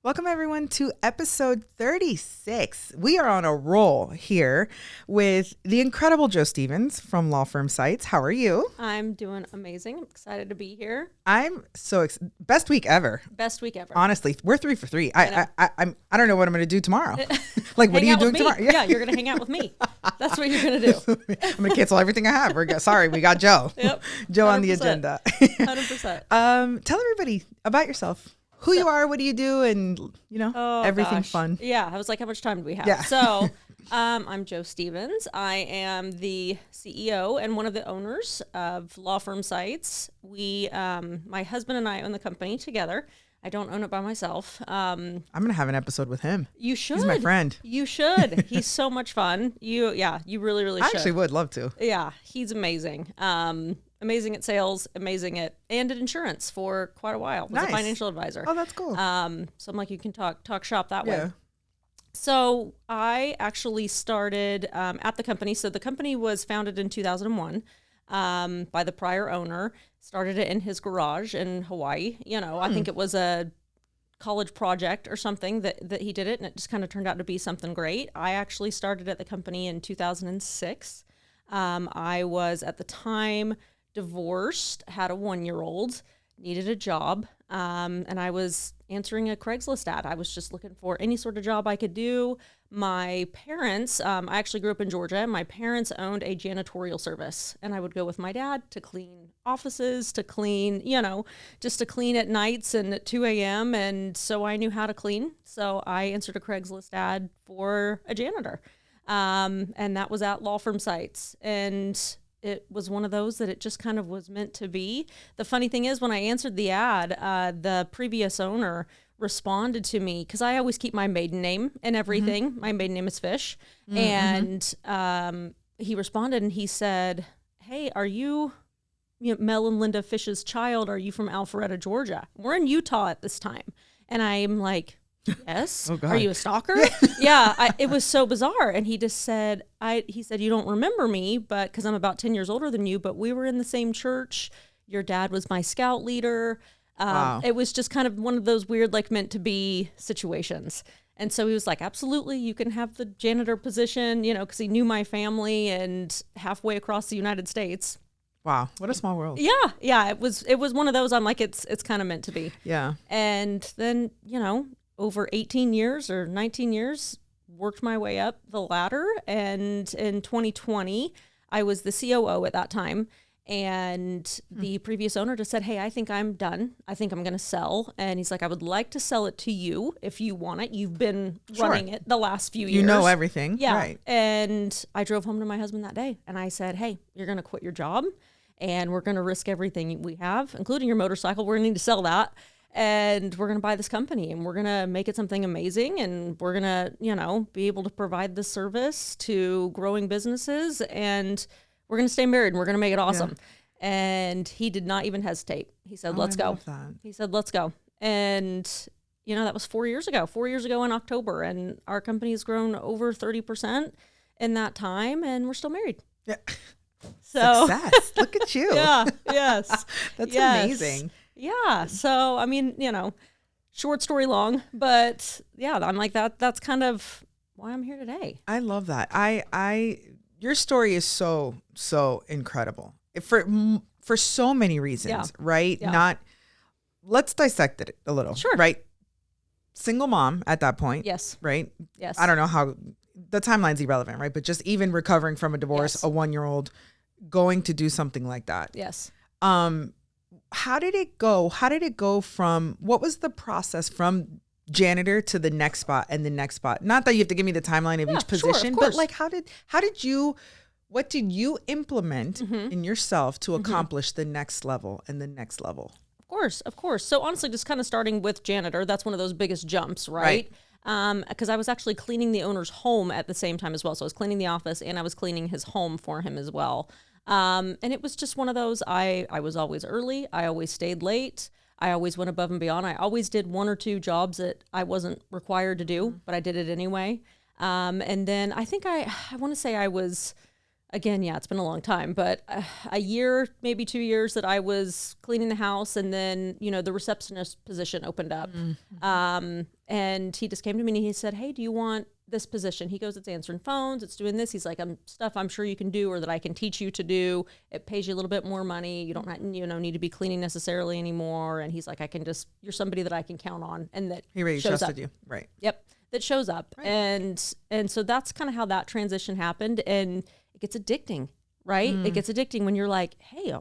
Welcome, everyone, to episode 36. We are on a roll here with the incredible Joe Stevens from Law Firm Sites. How are you? I'm doing amazing. I'm excited to be here. I'm so best week ever. Best week ever. Honestly, we're 3 for 3. I don't know what I'm going to do tomorrow. Like, what are you doing tomorrow? Yeah, you're going to hang out with me. That's what you're going to do. I'm going to cancel everything I have. Sorry, we got Joe. Yep. Joe 100%. On the agenda. 100%. Tell everybody about yourself. Who you are, what do you do, and, everything fun. Yeah, I was like, how much time do we have? Yeah. So I'm Joe Stevens. I am the CEO and one of the owners of Law Firm Sites. My husband and I own the company together. I don't own it by myself. I'm going to have an episode with him. You should. He's my friend. You should. He's so much fun. You really, really should. I actually would love to. Yeah, he's amazing. Amazing at sales, amazing at insurance for quite a while. Was a financial advisor. Oh, that's cool. So I'm like, you can talk shop that way. So I actually started at the company. So the company was founded in 2001 by the prior owner. Started it in his garage in Hawaii. I think it was a college project or something that he did it, and it just kind of turned out to be something great. I actually started at the company in 2006. I was at the time divorced, had a 1-year-old, needed a job, and I was answering a Craigslist ad. I was just looking for any sort of job I could do. My parents, I actually grew up in Georgia, and my parents owned a janitorial service, and I would go with my dad to clean offices, to clean, just to clean at nights and at 2 a.m., and so I knew how to clean. So I answered a Craigslist ad for a janitor, and that was at Law Firm Sites, and it was one of those that it just kind of was meant to be. The funny thing is, when I answered the ad, the previous owner responded to me, because I always keep my maiden name and everything. Mm-hmm. My maiden name is Fish. Mm-hmm. And he responded and he said, hey, are you Mel and Linda Fish's child? Are you from Alpharetta, Georgia? We're in Utah at this time. And I'm like, yes. Oh, God. Are you a stalker? Yeah. It was so bizarre. And he just said, he said, you don't remember me, but because I'm about 10 years older than you, but we were in the same church. Your dad was my scout leader. Wow. It was just kind of one of those weird, like, meant to be situations. And so he was like, absolutely, you can have the janitor position, because he knew my family and halfway across the United States. Wow. What a small world. Yeah. Yeah. It was one of those, I'm like, it's kind of meant to be. Yeah. And then, over 18 years or 19 years, worked my way up the ladder. And in 2020, I was the COO at that time. And the previous owner just said, hey, I think I'm done. I think I'm going to sell. And he's like, I would like to sell it to you if you want it. You've been running it the last few years. You know everything. Yeah. Right. And I drove home to my husband that day. And I said, hey, you're going to quit your job. And we're going to risk everything we have, including your motorcycle. We're going to need to sell that. And we're going to buy this company, and we're going to make it something amazing. And we're going to, be able to provide this service to growing businesses. And we're going to stay married, and we're going to make it awesome. Yeah. And he did not even hesitate. He said, let's go. He said, let's go. And, that was 4 years ago, in October. And our company has grown over 30% in that time, and we're still married. Yeah. So success. Look at you. Yeah. Yes. That's amazing. Yeah. So, I mean, short story long, but yeah, I'm like that's kind of why I'm here today. I love that. Your story is so incredible for so many reasons, right? Yeah. Let's dissect it a little. Sure. Right. Single mom at that point. Yes. Right. Yes. I don't know how the timeline's irrelevant, right? But just even recovering from a divorce, a 1-year-old going to do something like that. Yes. How did it go? How did it go from, what was the process from janitor to the next spot and the next spot? Not that you have to give me the timeline of each position, sure, of but like, what did you implement in yourself to accomplish the next level and the next level? Of course. So honestly, just kind of starting with janitor, that's one of those biggest jumps, right? Because I was actually cleaning the owner's home at the same time as well. So I was cleaning the office and I was cleaning his home for him as well. And it was just one of those, I was always early. I always stayed late. I always went above and beyond. I always did 1 or 2 jobs that I wasn't required to do, but I did it anyway. And then I think I want to say I was again, yeah, it's been a long time, but a year, maybe 2 years that I was cleaning the house, and then, you know, the receptionist position opened up. And he just came to me and he said, hey, do you want this position? He goes, it's answering phones, it's doing this. He's like, stuff I'm sure you can do, or that I can teach you to do. It pays you a little bit more money. You don't, need to be cleaning necessarily anymore. And he's like, you're somebody that I can count on, and that he really shows trusted up. you. Right. Yep. That shows up. Right. And so that's kind of how that transition happened. And it gets addicting, right? It gets addicting when you're like, hey,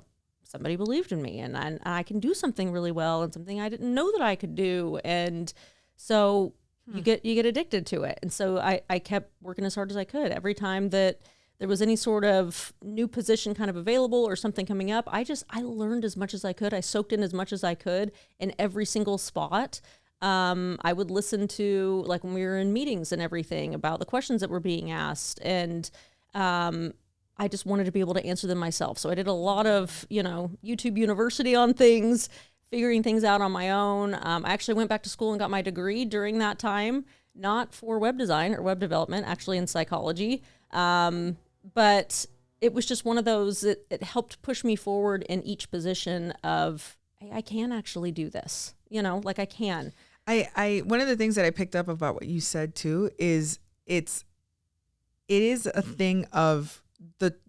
somebody believed in me, and I can do something really well, and something I didn't know that I could do. And so you get addicted to it. And so I kept working as hard as I could. Every time that there was any sort of new position kind of available or something coming up, I learned as much as I could. I soaked in as much as I could in every single spot. I would listen to, like, when we were in meetings and everything, about the questions that were being asked. And I just wanted to be able to answer them myself. So I did a lot of, YouTube University on things, figuring things out on my own. I actually went back to school and got my degree during that time, not for web design or web development, actually in psychology. But it was just one of those, it helped push me forward in each position of, hey, I can actually do this, I can. One of the things that I picked up about what you said too is it is a thing of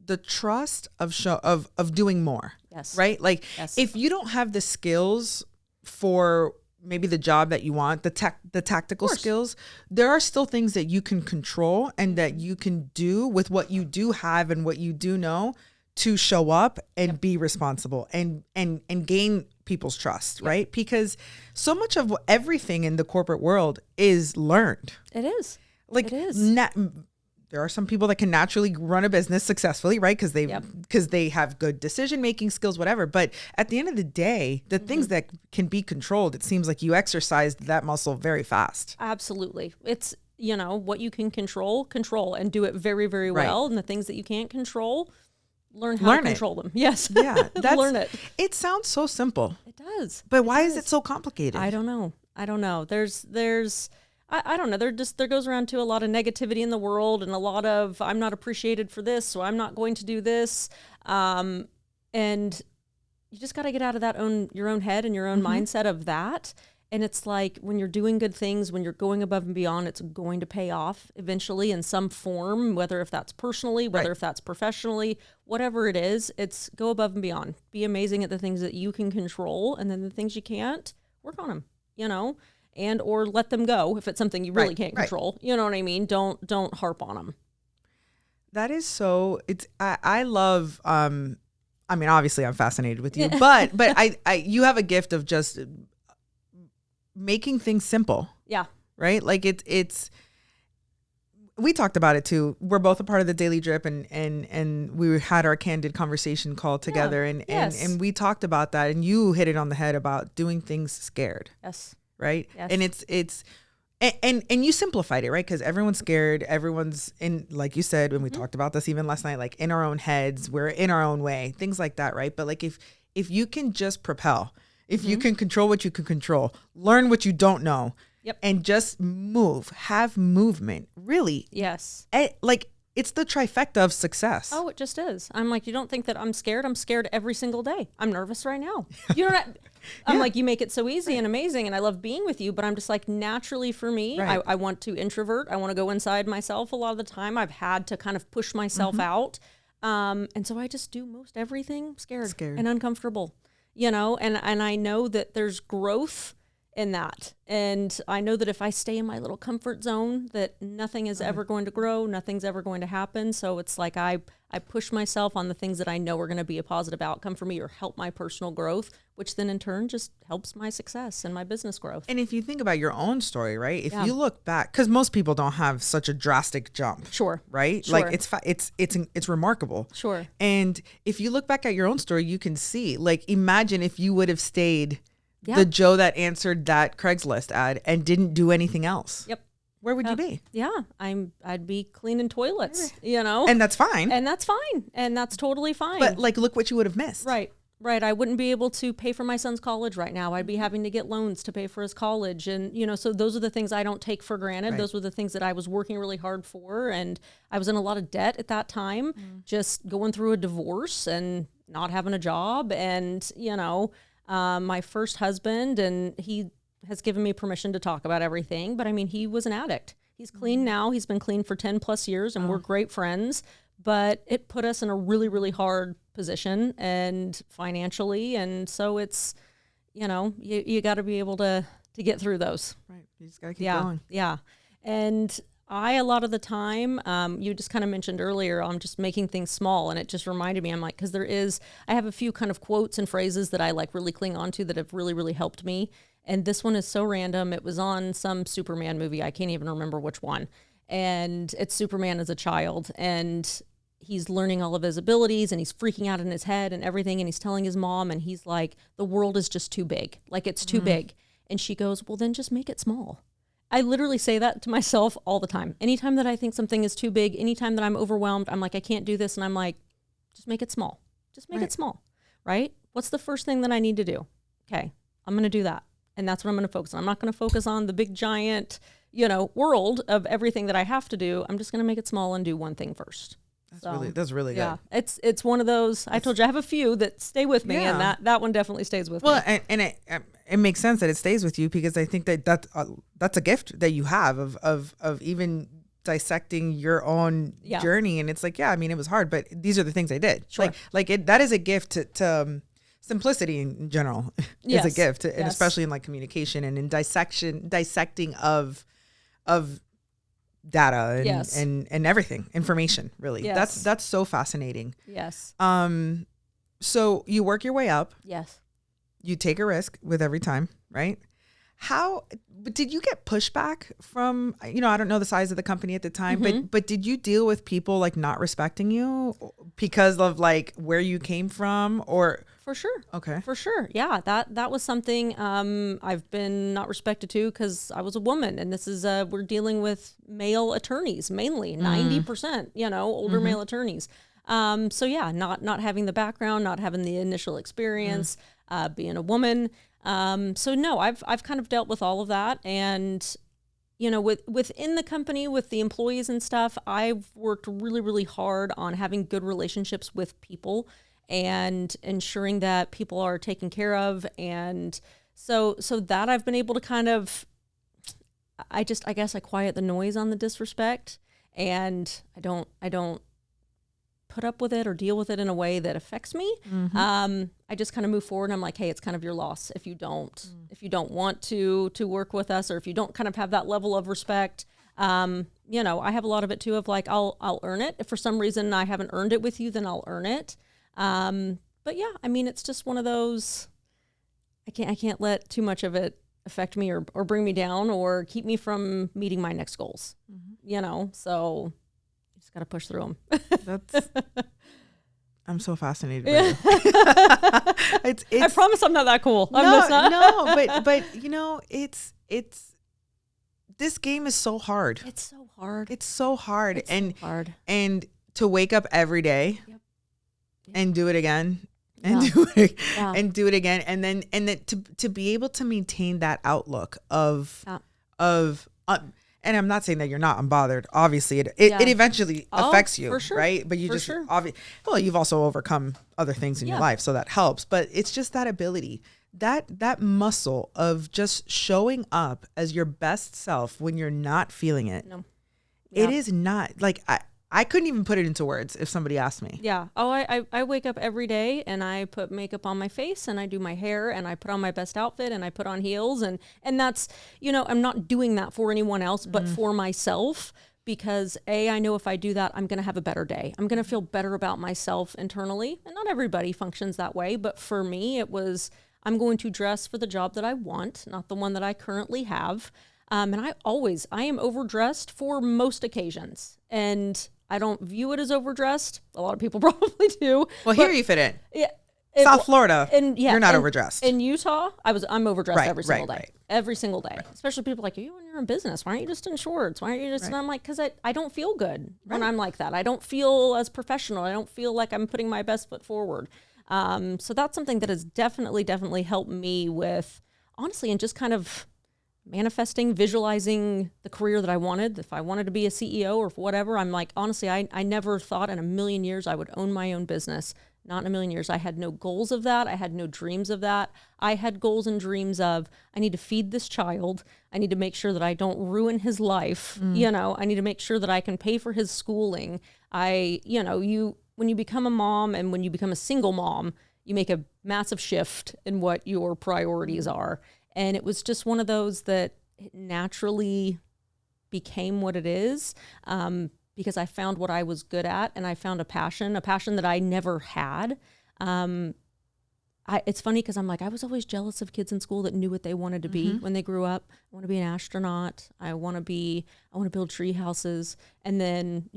the trust of doing more. Yes. Right? Like, yes. If you don't have the skills for maybe the job that you want, the tactical skills, there are still things that you can control and that you can do with what you do have and what you do know to show up and be responsible and gain people's trust, right? Because so much of everything in the corporate world is learned. It is. Like, it is. There are some people that can naturally run a business successfully, right? Because they have good decision-making skills, whatever. But at the end of the day, the things that can be controlled, it seems like you exercised that muscle very fast. Absolutely. It's, what you can control, and do it very, very well. Right. And the things that you can't control, learn how to control them. Yes. Yeah. Learn it. It sounds so simple. It does. But why is it so complicated? I don't know. There's I don't know. There goes around to a lot of negativity in the world, and a lot of, I'm not appreciated for this, so I'm not going to do this. And you just got to get out of your own head and your own mindset of that. And it's like, when you're doing good things, when you're going above and beyond, it's going to pay off eventually in some form, whether if that's personally, whether if that's professionally, whatever it is, it's go above and beyond. Be amazing at the things that you can control, and then the things you can't, work on them, and or let them go if it's something you really can't control. You know what I mean? Don't harp on them. That is so, I love, obviously I'm fascinated with you, but you have a gift of just making things simple. Yeah. Right? Like it's we talked about it too. We're both a part of the Daily Drip, and we had our candid conversation call together, and we talked about that, and you hit it on the head about doing things scared. Yes. Right. Yes. And it's you simplified it, right? Because everyone's scared. Everyone's in, like you said, when we talked about this even last night, like in our own heads, we're in our own way, things like that. Right. But like, if you can just propel, if you can control what you can control, learn what you don't know, and just have movement, really. Yes. It's the trifecta of success. Oh, it just is. I'm like, you don't think that I'm scared? I'm scared every single day. I'm nervous right now. I'm like, you make it so easy and amazing, and I love being with you, but I'm just like, naturally for me, I want to introvert. I want to go inside myself a lot of the time. I've had to kind of push myself out. And so I just do most everything scared. And uncomfortable, and I know that there's growth in that. And I know that if I stay in my little comfort zone, that nothing is ever going to grow, nothing's ever going to happen. So it's like I push myself on the things that I know are going to be a positive outcome for me or help my personal growth, which then in turn just helps my success and my business growth. And if you think about your own story, right? If you look back, because most people don't have such a drastic jump. Sure. Right? Sure. Like it's remarkable. Sure. And if you look back at your own story, you can see, like, imagine if you would have stayed the Joe that answered that Craigslist ad and didn't do anything else. Yep. Where would you be? Yeah, I'd be cleaning toilets, And that's fine. And that's fine. And that's totally fine. But like, look what you would have missed. Right. Right. I wouldn't be able to pay for my son's college right now. I'd be having to get loans to pay for his college. And, you know, so those are the things I don't take for granted. Right. Those were the things that I was working really hard for. And I was in a lot of debt at that time, just going through a divorce and not having a job. And, you know, my first husband, and he has given me permission to talk about everything. But I mean, he was an addict. He's clean now. He's been clean for 10 plus years and we're great friends. But it put us in a really, really hard position and financially. And so it's, you know, you got to be able to get through those. Right. You just got to keep going. Yeah. And a lot of the time, you just kind of mentioned earlier, I'm just making things small. And it just reminded me, I'm like, because I have a few kind of quotes and phrases that I like really cling on to that have really, really helped me. And this one is so random. It was on some Superman movie. I can't even remember which one. And it's Superman as a child. And he's learning all of his abilities and he's freaking out in his head and everything. And he's telling his mom and he's like, the world is just too big. Like it's too big. And she goes, well, then just make it small. I literally say that to myself all the time. Anytime that I think something is too big, anytime that I'm overwhelmed, I'm like, I can't do this. And I'm like, just make it small. Just make it small, right? What's the first thing that I need to do? Okay, I'm going to do that. And that's what I'm going to focus on. I'm not going to focus on the big giant, you know, world of everything that I have to do. I'm just going to make it small and do one thing first. That's really good. Yeah, it's one of those. I told you I have a few that stay with me, and that one definitely stays with me. Well, and it makes sense that it stays with you because I think that's a gift that you have of even dissecting your own journey. And it's like, yeah, I mean, it was hard, but these are the things I did. Sure. That is a gift to simplicity in general is a gift, and especially in like communication and in dissecting of data and everything, information, really. Yes. That's so fascinating. Yes. So you work your way up. Yes. You take a risk with every time, right? But did you get pushback from, you know, I don't know the size of the company at the time, but did you deal with people like not respecting you because of like where you came from or? For sure. Okay. For sure. Yeah. That was something I've been not respected to because I was a woman, and this is we're dealing with male attorneys mainly, 90%, you know, older male attorneys. So yeah, not having the background, not having the initial experience, being a woman. So no, I've kind of dealt with all of that, and you know, within the company, with the employees and stuff, I've worked really, really hard on having good relationships with people and ensuring that people are taken care of. And so that I've been able to kind of, I guess I quiet the noise on the disrespect, and I don't put up with it or deal with it in a way that affects me. I just kind of move forward, and I'm like, hey, it's kind of your loss if you don't want to work with us, or if you don't kind of have that level of respect. You know, I have a lot of it too of like, I'll earn it. If for some reason I haven't earned it with you, then I'll earn it. But yeah, I mean, it's just one of those, I can't let too much of it affect me or bring me down or keep me from meeting my next goals, you know? So you just got to push through them. I'm so fascinated by you. I promise I'm not that cool. But you know, it's this game is so hard. It's so hard. It's so hard. So hard. And to wake up every day and do it again and do it again. And then to be able to maintain that outlook of and I'm not saying that you're not unbothered. Obviously, it eventually affects you, sure. right? But you you've also overcome other things in your life, so that helps. But it's just that ability, that muscle of just showing up as your best self when you're not feeling it. No. It is not like I couldn't even put it into words if somebody asked me. Yeah. Oh, I wake up every day and I put makeup on my face and I do my hair and I put on my best outfit and I put on heels and that's, you know, I'm not doing that for anyone else, but for myself, because I know if I do that, I'm going to have a better day. I'm going to feel better about myself internally. And not everybody functions that way, but for me, it was, I'm going to dress for the job that I want, not the one that I currently have. And I am overdressed for most occasions, and I don't view it as overdressed. A lot of people probably do. Well, here you fit in. Yeah. South Florida, you're not overdressed. In Utah, I'm overdressed every single day. Every single day. Right. Especially people like, you when you're in business, why aren't you just in shorts? Why aren't you just, and I'm like, because I don't feel good when I'm like that. I don't feel as professional. I don't feel like I'm putting my best foot forward. So that's something that has definitely helped me with, honestly, and just kind of manifesting, visualizing the career that I wanted. If I wanted to be a CEO or whatever, I'm like, honestly, I never thought in a million years I would own my own business. Not in a million years. I had no goals of that. I had no dreams of that. I had goals and dreams of, I need to feed this child. I need to make sure that I don't ruin his life. You know, I need to make sure that I can pay for his schooling. When you become a mom and when you become a single mom, you make a massive shift in what your priorities are. And it was just one of those that it naturally became what it is. Because I found what I was good at, and I found a passion that I never had. It's funny because I'm like, I was always jealous of kids in school that knew what they wanted to be when they grew up. I want to be an astronaut. I want to build tree houses. And then,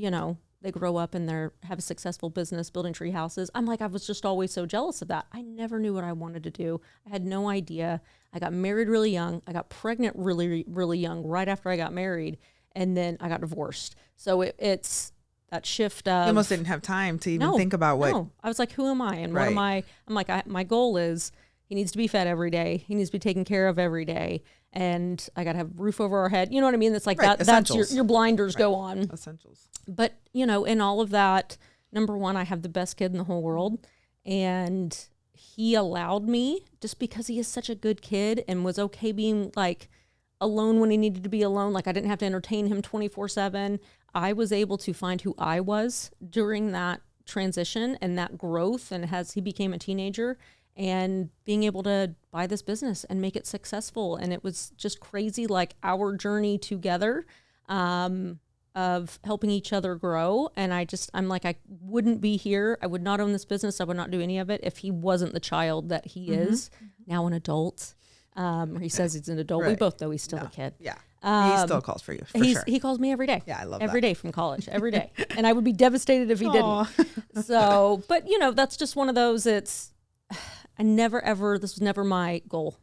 they grow up and have a successful business building tree houses. I'm like, I was just always so jealous of that. I never knew what I wanted to do. I had no idea. I got married really young. I got pregnant really, really young right after I got married. And then I got divorced. So it's that shift of... You almost didn't have time to even think about what... No, I was like, who am I? And what am I? I'm like, my goal is he needs to be fed every day. He needs to be taken care of every day. And I got to have a roof over our head. You know what I mean? It's like that's your blinders go on. Essentials. But, in all of that, number one, I have the best kid in the whole world. And he allowed me, just because he is such a good kid and was okay being like... alone when he needed to be alone. Like I didn't have to entertain him 24/7. I was able to find who I was during that transition and that growth. And as he became a teenager and being able to buy this business and make it successful. And it was just crazy, like our journey together, of helping each other grow. And I'm like, I wouldn't be here. I would not own this business. I would not do any of it if he wasn't the child that he is now, an adult. He says he's an adult. We both know he's still a kid. Yeah. He still calls for you, for sure. He calls me every day. Yeah, I love every day from college, every day. And I would be devastated if he didn't. So, but that's just one of those, this was never my goal.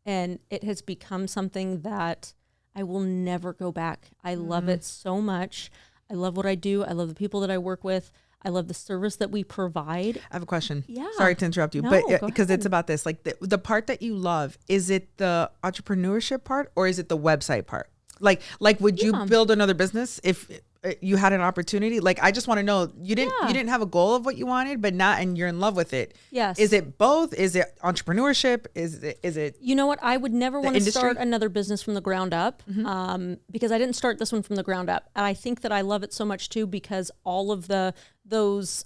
And it has become something that I will never go back. I love it so much. I love what I do. I love the people that I work with. I love the service that we provide. I have a question. Yeah. Sorry to interrupt you, but because it's about this, like the part that you love, is it the entrepreneurship part or is it the website part? Like would you build another business if you had an opportunity? Like, I just want to know, you didn't have a goal of what you wanted, but and you're in love with it. Yes. Is it both? Is it entrepreneurship? Is it? You know what? I would never want to start another business from the ground up, because I didn't start this one from the ground up. And I think that I love it so much too, because all of those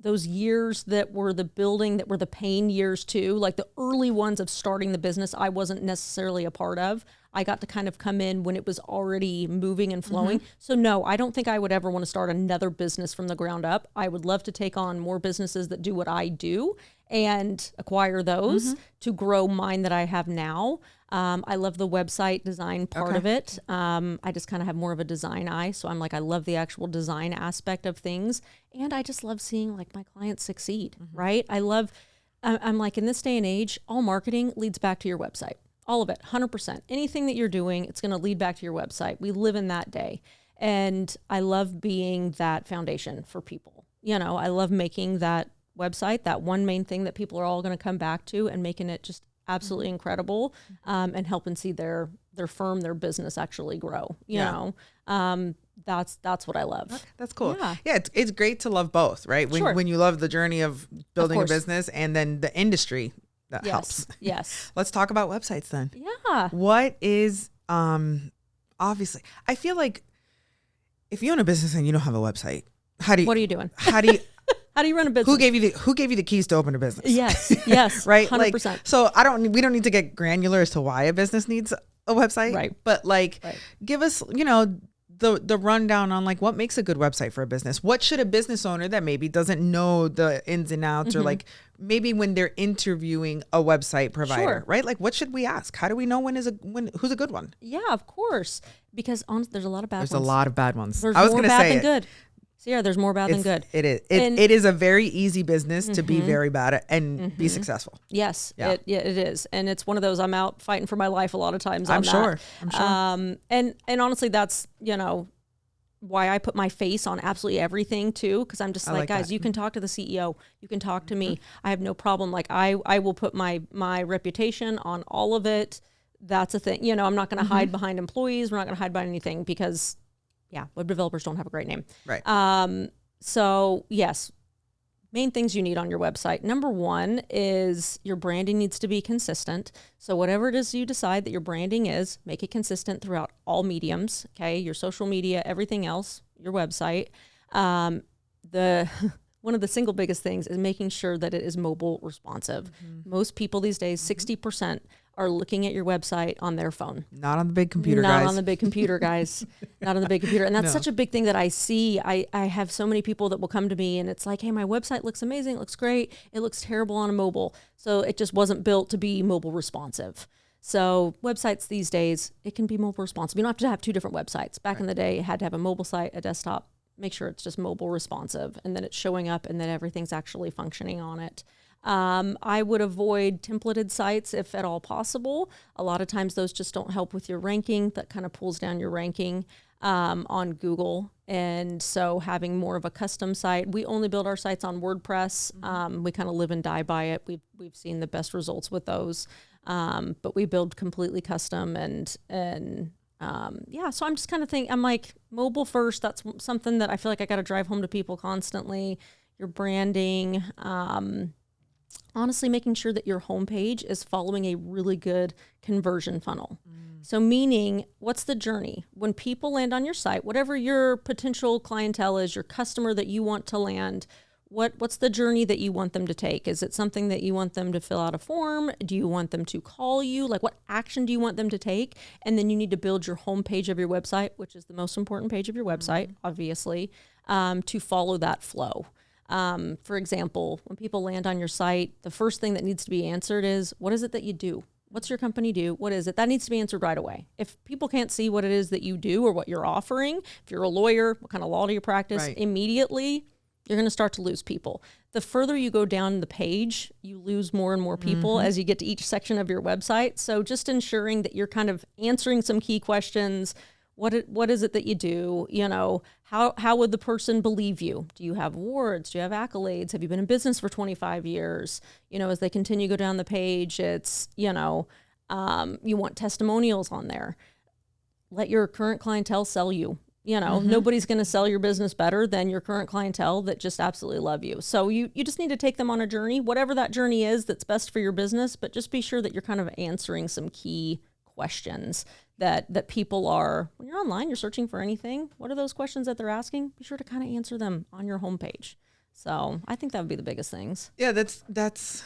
years that were the building, that were the pain years too, like the early ones of starting the business, I wasn't necessarily a part of. I got to kind of come in when it was already moving and flowing. So no, I don't think I would ever want to start another business from the ground up. I would love to take on more businesses that do what I do and acquire those to grow mine that I have now. I love the website design part of it. I just kind of have more of a design eye. So I'm like, I love the actual design aspect of things. And I just love seeing like my clients succeed, right? I'm like, in this day and age, all marketing leads back to your website. All of it, 100%. Anything that you're doing, it's going to lead back to your website. We live in that day. And I love being that foundation for people. I love making that website, that one main thing that people are all going to come back to, and making it just absolutely incredible, and helping see their firm, their business actually grow. You know, that's what I love. Okay, that's cool. Yeah, it's great to love both, right? When you love the journey of building a business and then the industry that helps. Yes. Let's talk about websites then. Yeah. What is obviously, I feel like if you own a business and you don't have a website, what are you doing? How do you run a business? Who gave you the keys to open a business? Yes. Right. 100%. Like, so we don't need to get granular as to why a business needs a website. Right. But give us, the rundown on like what makes a good website for a business. What should a business owner that maybe doesn't know the ins and outs, or like maybe when they're interviewing a website provider, right? Like, what should we ask? How do we know who's a good one? Yeah, of course. Because there's a lot of bad ones. There's a lot of bad ones. I was going to say good. So yeah, there's more bad than good. It is. It is a very easy business to be very bad at and be successful. Yes, it is. And it's one of those, I'm out fighting for my life a lot of times. I'm sure. And honestly, that's, why I put my face on absolutely everything too. Cause I'm just like, guys, that. you can talk to the CEO, you can talk to me. I have no problem. Like I will put my reputation on all of it. That's a thing. You know, I'm not going to hide behind employees. We're not going to hide behind anything because web developers don't have a great name. Right. So yes, main things you need on your website. Number one is your branding needs to be consistent. So whatever it is you decide that your branding is, make it consistent throughout all mediums. Okay. Your social media, everything else, your website. One of the single biggest things is making sure that it is mobile responsive. Most people these days, 60% are looking at your website on their phone. Not on the big computer, guys. Not on the big computer, guys. Not on the big computer. And that's such a big thing that I see. I have so many people that will come to me and it's like, hey, my website looks amazing. It looks great. It looks terrible on a mobile. So it just wasn't built to be mobile responsive. So websites these days, it can be mobile responsive. You don't have to have two different websites. Back in the day, you had to have a mobile site, a desktop. Make sure it's just mobile responsive and then it's showing up and then everything's actually functioning on it. I would avoid templated sites if at all possible. A lot of times those just don't help with your ranking. That kind of pulls down your ranking on Google. And so having more of a custom site, we only build our sites on WordPress. We kind of live and die by it. We've seen the best results with those. But we build completely custom and so I'm just kind of thinking, I'm like mobile first. That's something that I feel like I got to drive home to people constantly. Your branding, honestly making sure that your homepage is following a really good conversion funnel. So meaning, what's the journey? When people land on your site, whatever your potential clientele is, your customer that you want to land, what's the journey that you want them to take? Is it something that you want them to fill out a form? Do you want them to call you? Like what action do you want them to take? And then you need to build your homepage of your website, which is the most important page of your website, obviously, to follow that flow. For example, when people land on your site, the first thing that needs to be answered is, what is it that you do? What's your company do? What is it? That needs to be answered right away. If people can't see what it is that you do or what you're offering, if you're a lawyer, what kind of law do you practice? Right. Immediately, you're going to start to lose people. The further you go down the page, you lose more and more people as you get to each section of your website. So just ensuring that you're kind of answering some key questions. What is it that you do? You know, how would the person believe you? Do you have awards? Do you have accolades? Have you been in business for 25 years? You know, as they continue to go down the page, it's, you know, you want testimonials on there. Let your current clientele sell you. You know, nobody's going to sell your business better than your current clientele that just absolutely love you. So you just need to take them on a journey, whatever that journey is that's best for your business, but just be sure that you're kind of answering some key questions that people are, when you're online, you're searching for anything. What are those questions that they're asking? Be sure to kind of answer them on your homepage. So I think that would be the biggest things. Yeah, that's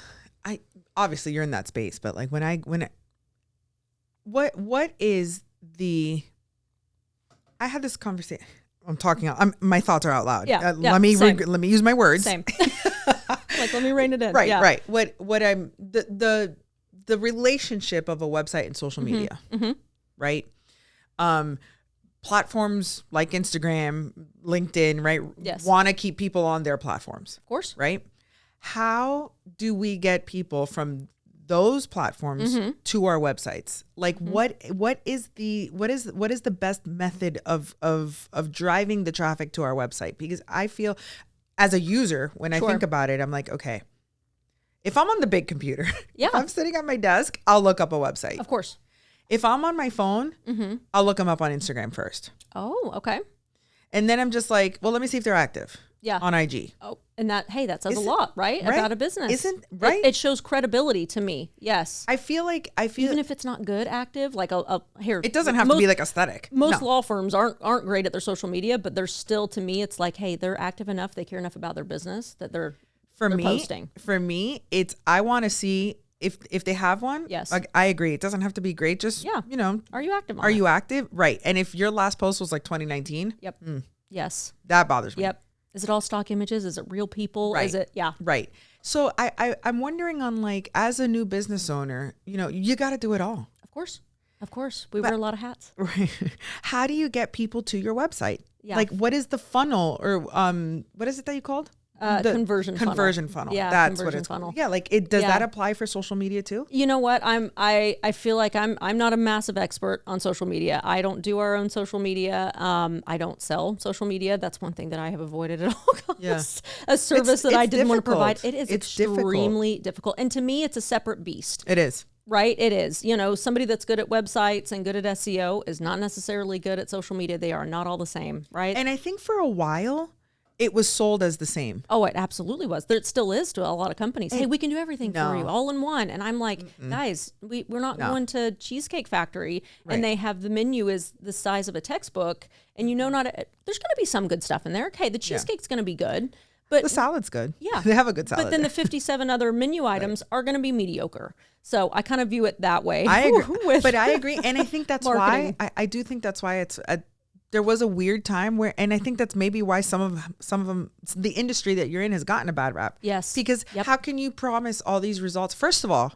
obviously you're in that space, but like what is the, I had this conversation. My thoughts are out loud. Yeah. Let me use my words. Same. Like, let me rein it in. Right. Yeah. Right. What I'm the relationship of a website and social media, right? Platforms like Instagram, LinkedIn, right? Yes. Want to keep people on their platforms, Of course. right? How do we get people from those platforms to our websites? Like what is the best method of driving the traffic to our website? Because I feel as a user, when I think about it, I'm like, okay, if I'm on the big computer, if I'm sitting at my desk, I'll look up a website. Of course. If I'm on my phone, I'll look them up on Instagram first. Oh, okay. And then I'm just like, well, let me see if they're active. Yeah. On IG. Oh, and that says a lot, right? About a business. Isn't right? It shows credibility to me. Yes. I feel even if it's not good active, like here. It doesn't have to be like aesthetic. Most law firms aren't great at their social media, but they're still, to me, it's like, hey, they're active enough, they care enough about their business that they're posting. For me, it's, I want to see if they have one. Yes. Like, I agree. It doesn't have to be great. Just, you know. Are you active on Are it? you active? Right. And if your last post was like 2019. Yep. Yes. That bothers me. Yep. Is it all stock images? Is it real people? Right. Is it? Yeah. Right. So I'm wondering on, like, as a new business owner, you know, you got to do it all. Of course. We wear a lot of hats. Right. How do you get people to your website? Yeah. Like, what is the funnel, or what is it that you called? Conversion funnel. Yeah, That's conversion what it's funnel. Yeah, like does that apply for social media too? You know what? I feel like I'm not a massive expert on social media. I don't do our own social media. I don't sell social media. That's one thing that I have avoided at all costs. Yeah. A service that I didn't want to provide. difficult. It is It's extremely difficult. And to me, it's a separate beast. It is. Right? It is. You know, somebody that's good at websites and good at SEO is not necessarily good at social media. They are not all the same, right? And I think for a while, it was sold as the same. Oh, it absolutely was. There, it still is to a lot of companies. Hey, we can do everything for you all in one. And I'm like, guys, we're not going to Cheesecake Factory and they have the menu is the size of a textbook. And you know, there's going to be some good stuff in there. Okay, the cheesecake's going to be good. But The salad's good. Yeah. They have a good salad. But then the 57 other menu items are going to be mediocre. So I kind of view it that way. I agree. But I agree. And I think that's marketing. why, I do think that's why there was a weird time where, and I think that's maybe why some of them, the industry that you're in has gotten a bad rap. Yes. Because how can you promise all these results? First of all,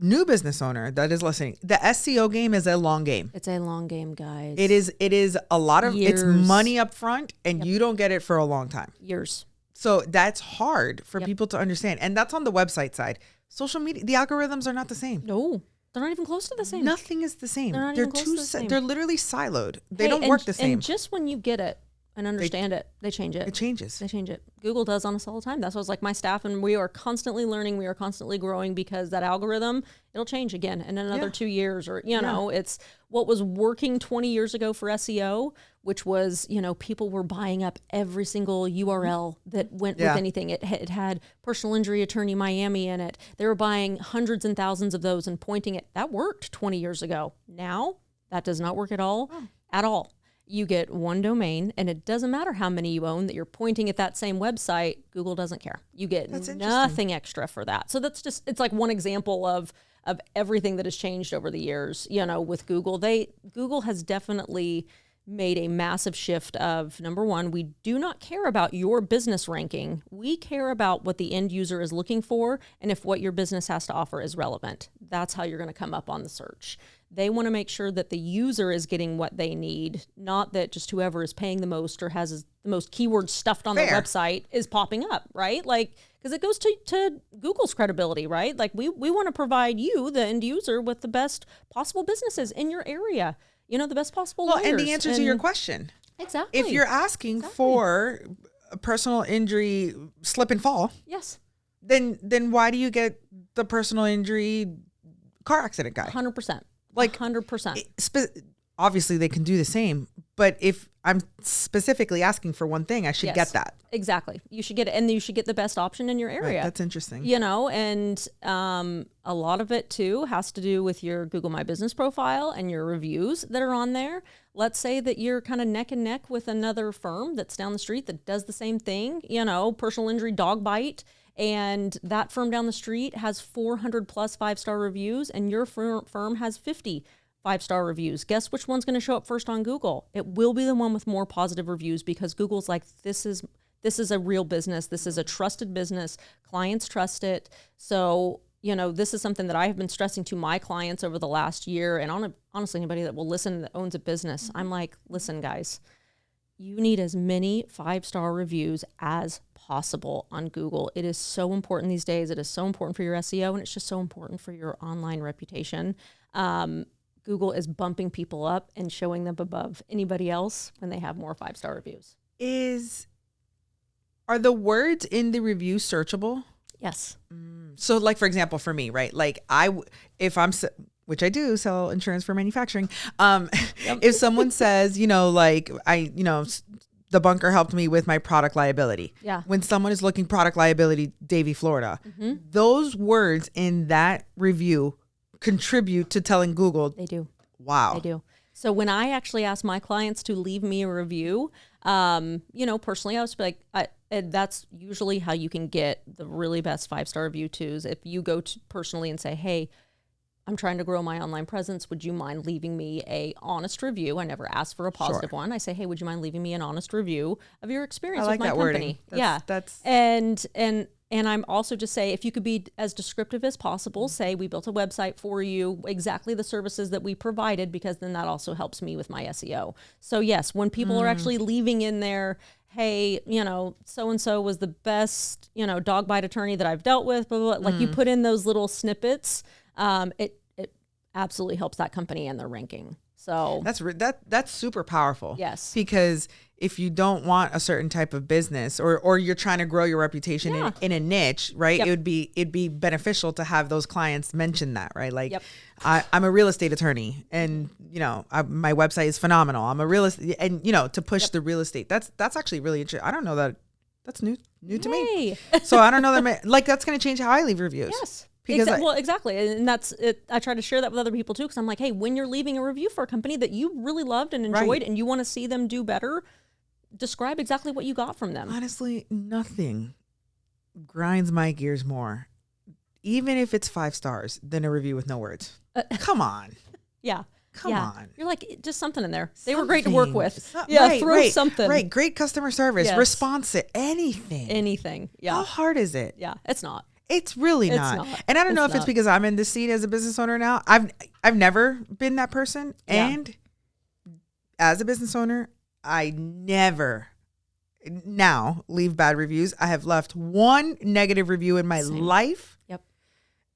new business owner that is listening, the SEO game is a long game. It's a long game, guys. It is a lot of, Years. it's money up front and you don't get it for a long time. Years. So that's hard for people to understand. And that's on the website side. Social media, the algorithms are not the same. No, they're not even close to the same. Nothing is the same. They're not even close to the same. They're literally siloed. They don't work the same. And just when you get it and understand it, they change it. It changes. They change it. Google does on us all the time. That's what it's like my staff, and we are constantly learning. We are constantly growing because that algorithm, it'll change again in another 2 years, or, you know, it's what was working 20 years ago for SEO, which was, you know, people were buying up every single URL that went with anything. It had personal injury attorney Miami in it. They were buying hundreds and thousands of those and pointing it. That worked 20 years ago. Now that does not work at all, at all. You get one domain, and it doesn't matter how many you own, that you're pointing at that same website. Google doesn't care. You get nothing extra for that. So that's just, it's like one example of everything that has changed over the years, you know, with Google. Google has definitely made a massive shift of, number one, we do not care about your business ranking. We care about what the end user is looking for and if what your business has to offer is relevant. That's how you're going to come up on the search. They want to make sure that the user is getting what they need, not that just whoever is paying the most or has the most keywords stuffed on their website is popping up, right? Like, because it goes to Google's credibility, right? Like we want to provide you, the end user, with the best possible businesses in your area. You know, the best possible lawyers. And the answer to your question. Exactly. If you're asking for a personal injury slip and fall, yes, then why do you get the personal injury car accident guy? 100%. Like 100%. Obviously, they can do the same. But if I'm specifically asking for one thing, I should get that. Exactly. You should get it. And you should get the best option in your area. Right, that's interesting. You know, and a lot of it, too, has to do with your Google My Business profile and your reviews that are on there. Let's say that you're kind of neck and neck with another firm that's down the street that does the same thing, you know, personal injury dog bite. And that firm down the street has 400 plus 5-star reviews, and your firm has 50 5-star reviews. Guess which one's going to show up first on Google? It will be the one with more positive reviews, because Google's like, this is a real business. This is a trusted business. Clients trust it. So, you know, this is something that I have been stressing to my clients over the last year. And honestly, anybody that will listen that owns a business, I'm like, listen, guys, you need as many 5-star reviews as possible on Google. It is so important these days. It is so important for your SEO, and it's just so important for your online reputation. Google is bumping people up and showing them above anybody else when they have more 5-star reviews. Are the words in the review searchable? Yes. So, like, for example, for me, right? Like, which I do sell insurance for manufacturing. If someone says, you know, like, the bunker helped me with my product liability. Yeah. When someone is looking product liability, Davie, Florida, those words in that review contribute to telling Google. They do. Wow. They do. So when I actually ask my clients to leave me a review, you know, personally, I was like, that's usually how you can get the really best 5-star review too, is if you go to personally and say, hey, I'm trying to grow my online presence. Would you mind leaving me a honest review? I never ask for a positive one. I say, hey, would you mind leaving me an honest review of your experience with my company? And I'm also just say, if you could be as descriptive as possible, say we built a website for you, exactly the services that we provided, because then that also helps me with my SEO. So yes, when people are actually leaving in there, hey, so-and-so was the best, dog bite attorney that I've dealt with, blah, blah, blah. Like you put in those little snippets, it absolutely helps that company and their ranking. So that's super powerful. Yes. Because if you don't want a certain type of business or you're trying to grow your reputation in a niche, right? Yep. It'd be beneficial to have those clients mention that, right? Like I'm a real estate attorney and my website is phenomenal. I'm a real estate and to push the real estate. That's actually really interesting. I don't know that that's new to me. So I don't know that that's going to change how I leave reviews. Yes. Because exactly. And that's it. I try to share that with other people too. Cause I'm like, hey, when you're leaving a review for a company that you really loved and enjoyed and you want to see them do better, describe exactly what you got from them. Honestly, nothing grinds my gears more, even if it's 5 stars, than a review with no words. Come on. Come on. You're like, just something in there. They were great to work with. Throw something. Right. Great customer service, responsive, anything. Anything. Yeah. How hard is it? Yeah. It's not. It's really not. And I don't know if it's because I'm in this seat as a business owner now. I've never been that person. Yeah. And as a business owner, I never now leave bad reviews. I have left 1 negative review in my life. Yep.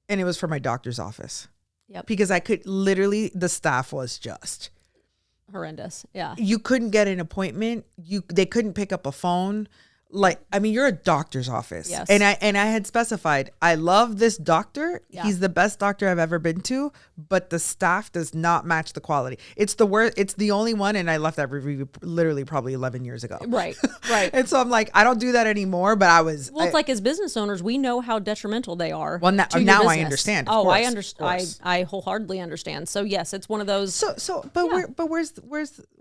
And it was for my doctor's office. Yep. Because I could literally, the staff was just horrendous. Yeah. You couldn't get an appointment. They couldn't pick up a phone. Like, I mean, you're a doctor's office. Yes. And I had specified, I love this doctor. Yeah. He's the best doctor I've ever been to, but the staff does not match the quality. It's the worst. It's the only one. And I left that review literally probably 11 years ago. Right. And so I'm like, I don't do that anymore, but I was. Well, it's like as business owners, we know how detrimental they are. Well, now I understand. Of course, I understand. I wholeheartedly understand. So yes, it's one of those.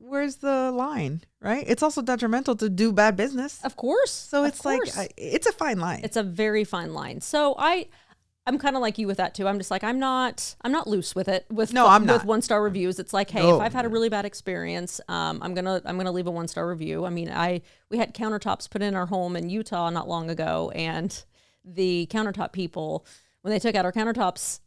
Where's the line? Right. It's also detrimental to do bad business. Of course. So it's like, it's a fine line. It's a very fine line. So I'm kind of like you with that too. I'm just like, I'm not loose with it. With 1-star reviews. It's like, hey, if I've had a really bad experience, I'm going to leave a 1-star review. I mean, we had countertops put in our home in Utah not long ago, and the countertop people, when they took out our countertops,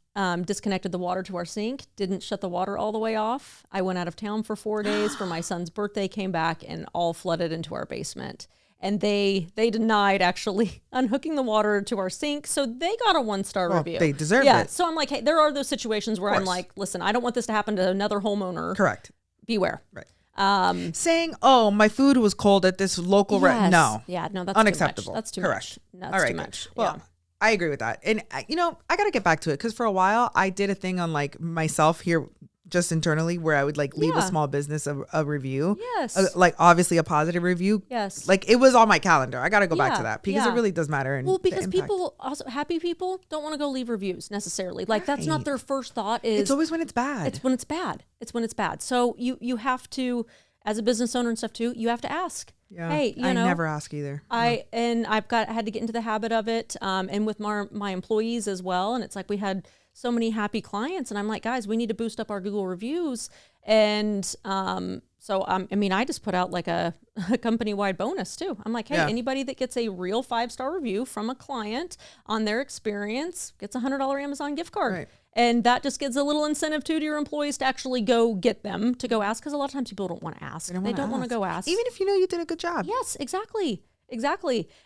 disconnected the water to our sink, didn't shut the water all the way off. I went out of town for 4 days for my son's birthday, came back and all flooded into our basement. And they denied actually unhooking the water to our sink. So they got a 1-star review. They deserve it. So I'm like, hey, there are those situations where I'm like, listen, I don't want this to happen to another homeowner. Correct. Beware. Right. Saying, oh, my food was cold at this local no. Yeah, no, that's unacceptable. Too much. That's too Correct. much. That's too much. Well, I agree with that. And, I got to get back to it because for a while I did a thing on like myself here just internally where I would like leave a small business a review. Yes. Like obviously a positive review. Yes. Like it was on my calendar. I got to go back to that because it really does matter. And because people also, happy people don't want to go leave reviews necessarily. Like that's not their first thought is. It's always when it's bad. It's when it's bad. So you have to, as a business owner and stuff too, you have to ask. Yeah. Hey, I never ask either. I had to get into the habit of it, and with my employees as well. And it's like we had so many happy clients, and I'm like, guys, we need to boost up our Google reviews. And so I just put out like a company-wide bonus too. I'm like, hey, anybody that gets a real 5-star review from a client on their experience gets a $100 Amazon gift card. Right. And that just gives a little incentive to your employees to actually go get them, to go ask. Because a lot of times people don't want to ask. They don't want to go ask. Even if you know you did a good job. Yes, exactly.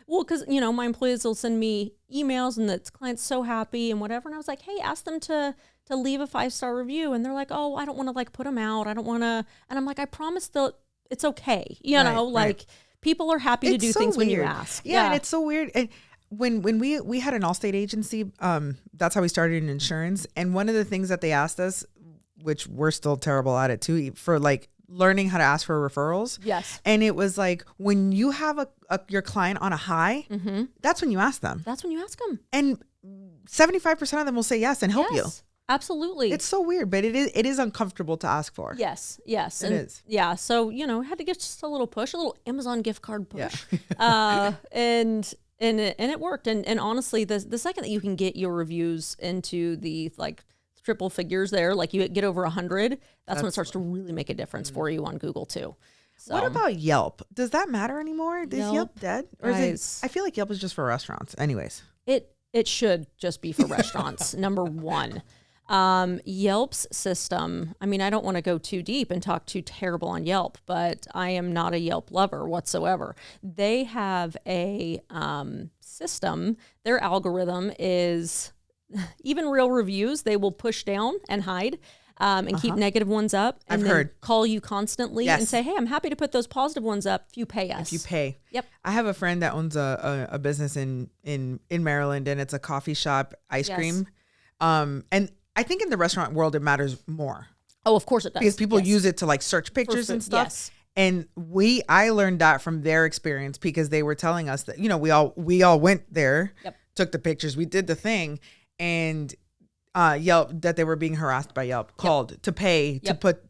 Well, because, my employees will send me emails and the client's so happy and whatever. And I was like, hey, ask them to leave a 5-star review. And they're like, oh, I don't want to like put them out. I don't want to. And I'm like, I promise it's okay. People are happy to do things when you ask. Yeah. And it's so weird. And when we had an Allstate agency, that's how we started in insurance. And one of the things that they asked us, which we're still terrible at it too, for like learning how to ask for referrals. Yes. And it was like, when you have your client on a high, that's when you ask them. That's when you ask them. And 75% of them will say yes and help you. Absolutely. It's so weird, but it is uncomfortable to ask for. Yes. It is. Yeah. So, had to get just a little push, a little Amazon gift card push. Yeah. And it worked. And honestly, the second that you can get your reviews into the like triple figures there, like you get over 100, that's when it starts to really make a difference for you on Google too. So. What about Yelp? Does that matter anymore? Is Yelp dead? Or is it, I feel like Yelp is just for restaurants anyways. It should just be for restaurants, number one. Yelp's system, I mean, I don't want to go too deep and talk too terrible on Yelp, but I am not a Yelp lover whatsoever. They have a system. Their algorithm is even real reviews, they will push down and hide. And keep negative ones up, and I've then heard. call you constantly and say, hey, I'm happy to put those positive ones up if you pay us. If you pay. Yep. I have a friend that owns a business in Maryland, and it's a coffee shop ice cream. And I think in the restaurant world, it matters more. Oh, of course it does. Because people use it to like search pictures and stuff. Yes. And I learned that from their experience, because they were telling us that, we all went there, took the pictures, we did the thing, and Yelp, that they were being harassed by Yelp, called to pay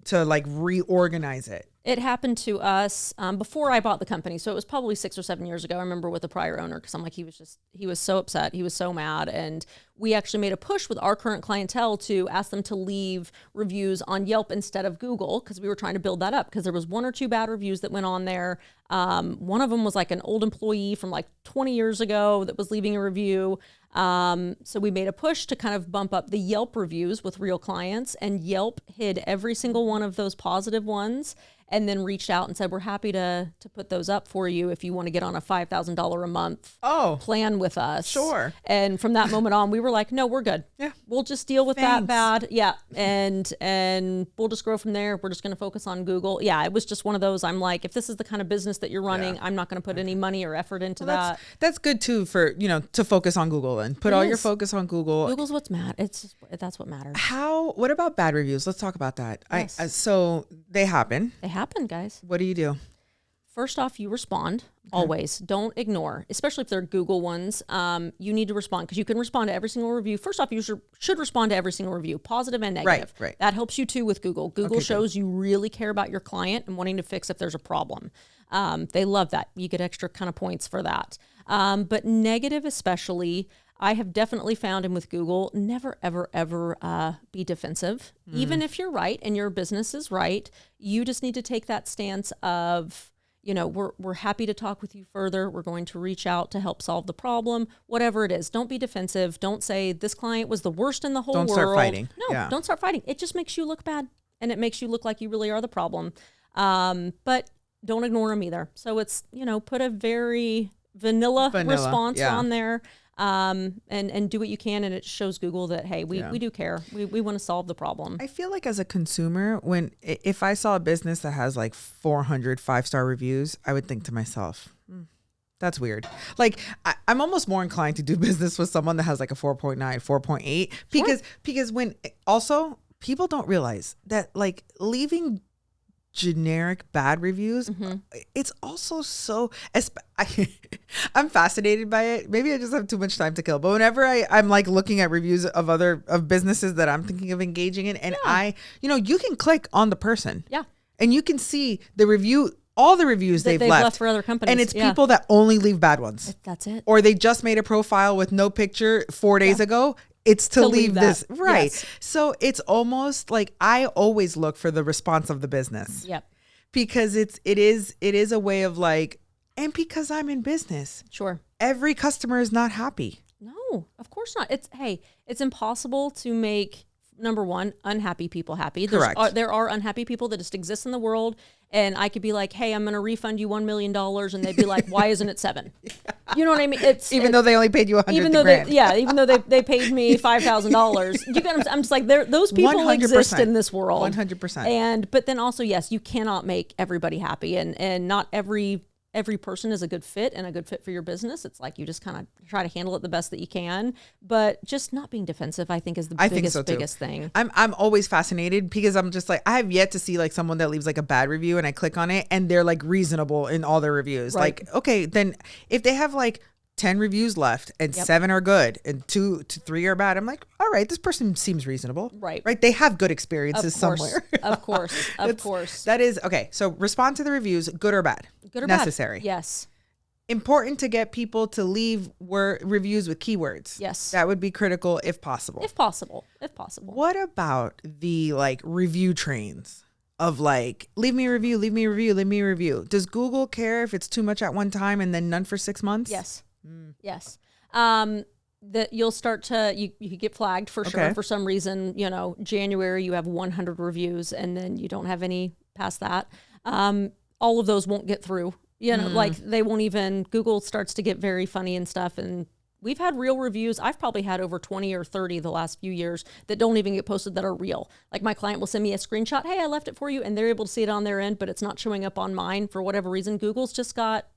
to like reorganize it. It happened to us before I bought the company. So it was probably 6 or 7 years ago. I remember with the prior owner, because I'm like, he was so upset. He was so mad. And we actually made a push with our current clientele to ask them to leave reviews on Yelp instead of Google, because we were trying to build that up, because there was 1 or 2 bad reviews that went on there. One of them was like an old employee from like 20 years ago that was leaving a review. So we made a push to kind of bump up the Yelp reviews with real clients, and Yelp hid every single one of those positive ones, and then reached out and said, we're happy to put those up for you if you want to get on a $5,000 a month plan with us. Sure. And from that moment on, we were like, no, we're good. Yeah. We'll just deal with that bad. Yeah. And we'll just grow from there. We're just going to focus on Google. Yeah. It was just one of those, I'm like, if this is the kind of business that you're running, I'm not going to put any money or effort into that. That's good too, for, to focus on Google and put all your focus on Google. Google's what's mad. That's what matters. What about bad reviews? Let's talk about that. Yes. So they happen. They happen, guys. What do? First off, you respond always. Don't ignore, especially if they're Google ones. You need to respond, because you can respond to every single review. First off, you should respond to every single review, positive and negative. Right. That helps you too with Google. Google shows you really care about your client and wanting to fix if there's a problem. They love that. You get extra kind of points for that. But negative especially, I have definitely found, and with Google, never, ever, ever be defensive. Even if you're right and your business is right, you just need to take that stance of, we're happy to talk with you further. We're going to reach out to help solve the problem, whatever it is. Don't be defensive. Don't say this client was the worst in the whole world. Don't start fighting. No, don't start fighting. It just makes you look bad, and it makes you look like you really are the problem. But don't ignore them either. So it's, put a very vanilla response on there. And do what you can, and it shows Google that, hey, we do care. We want to solve the problem. I feel like as a consumer, if I saw a business that has like 400 5-star reviews, I would think to myself, that's weird. Like I'm almost more inclined to do business with someone that has like a 4.9, 4.8, because when also people don't realize that like leaving generic bad reviews, it's also so I'm fascinated by it. Maybe I just have too much time to kill, but whenever I'm like looking at reviews of businesses that I'm thinking of engaging in, and you can click on the person, and you can see the review, all the reviews they've left for other companies, and it's people that only leave bad ones. That's it. Or they just made a profile with no picture 4 days ago. It's to leave this. Right. Yes. So it's almost like I always look for the response of the business. Yep. Because it is a way of like, and because I'm in business. Sure. Every customer is not happy. No, of course not. It's impossible to make, number one, unhappy people happy. Correct. There are unhappy people that just exist in the world, and I could be like, hey, I'm going to refund you $1 million, and they'd be like, why isn't it 7? You know what I mean? Even though they only paid you $100,000. Even though they paid me $5,000. I'm just like, those people 100%. exist in this world. 100%. But then also, yes, you cannot make everybody happy, and not every person is a good fit and a good fit for your business. It's like you just kind of try to handle it the best that you can, but just not being defensive, I think, is the biggest thing. I'm always fascinated, because I'm just like, I have yet to see like someone that leaves like a bad review and I click on it and they're like reasonable in all their reviews. Right. Like, okay, then if they have like 10 reviews left and 7 are good and 2 to 3 are bad, I'm like, all right, this person seems reasonable. Right. They have good experiences somewhere. Of course. That is, okay. So respond to the reviews, good or bad. Good or necessary. bad. Yes. Important to get people to leave reviews with keywords. Yes. That would be critical if possible. If possible. What about the like review trains of like, leave me a review. Does Google care if it's too much at one time and then none for 6 months? Yes. Yes. that you'll start to, you could get flagged for sure. For some reason, you know, January, you have 100 reviews and then you don't have any past that. All of those won't get through, you know, like they won't even, Google starts to get very funny and stuff. And we've had real reviews. I've probably had over 20 or 30 the last few years that don't even get posted that are real. Like my client will send me a screenshot. Hey, I left it for you. And they're able to see it on their end, but it's not showing up on mine for whatever reason. Google's just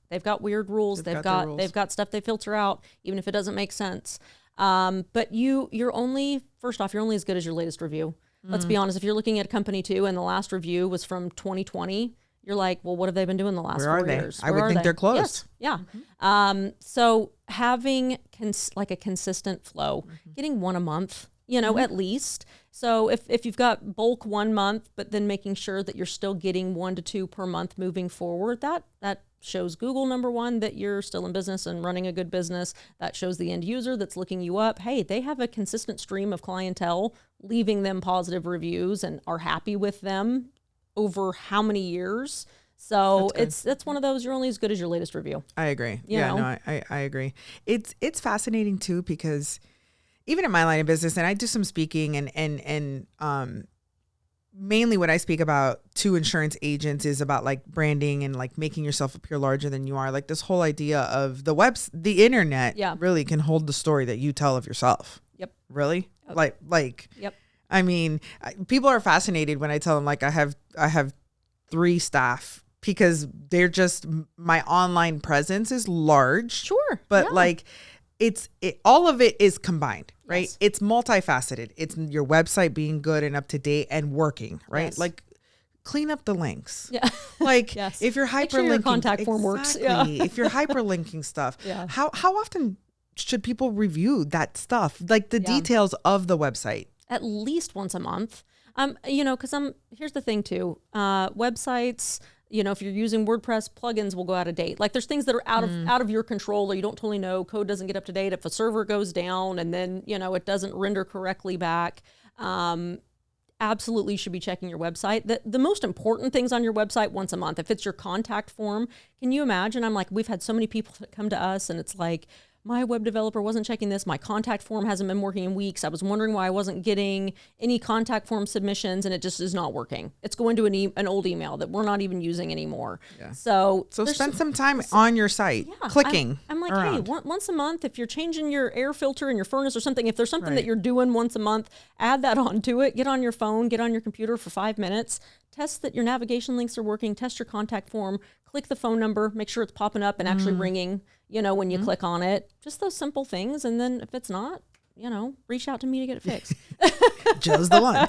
they've got weird rules. They've got stuff they filter out, even if it doesn't make sense. But you're only as good as your latest review. Let's be honest. If you're looking at a company too, and the last review was from 2020, you're like, well, what have they been doing the last 4 years? I would think they're closed. Yes. Yeah. So having like a consistent flow, getting one a month, you know, at least. So if you've got bulk 1 month, but then making sure that you're still getting 1 to 2 per month moving forward, that shows Google, number one, that you're still in business and running a good business. That shows the end user that's looking you up. Hey, they have a consistent stream of clientele leaving them positive reviews and are happy with them over how many years. So that's one of those, you're only as good as your latest review. I agree. I agree. It's fascinating too, because even in my line of business, and I do some speaking and mainly what I speak about to insurance agents is about like branding and like making yourself appear larger than you are. Like this whole idea of the internet really can hold the story that you tell of yourself. Yep. Really? Okay. Like, yep. I mean, people are fascinated when I tell them like I have 3 staff, because they're just, my online presence is large. Sure. But like all of it is combined, right? Yes. It's multifaceted. It's your website being good and up to date and working, right? Yes. Like clean up the links. Yeah. Like if you're hyperlinking, make sure your contact form works. Yeah. If you're hyperlinking stuff, how often should people review that stuff? Like the details of the website? At least once a month. You know, because here's the thing too. Websites, you know, if you're using WordPress, plugins will go out of date. Like there's things that are out of your control, or you don't totally know. Code doesn't get up to date. If a server goes down and then, you know, it doesn't render correctly back, absolutely should be checking your website. The most important things on your website once a month. If it's your contact form, can you imagine? I'm like, we've had so many people that come to us and it's like, my web developer wasn't checking this. My contact form hasn't been working in weeks. I was wondering why I wasn't getting any contact form submissions, and it just is not working. It's going to an old email that we're not even using anymore. Yeah. So spend some time on your site, clicking. I'm like, around. Hey, once a month, if you're changing your air filter in your furnace or something, if there's something that you're doing once a month, add that onto it. Get on your phone, get on your computer for 5 minutes. Test that your navigation links are working. Test your contact form. Click the phone number. Make sure it's popping up and actually ringing, you know, when you click on it. Just those simple things. And then if it's not, you know, reach out to me to get it fixed. Joe's the one.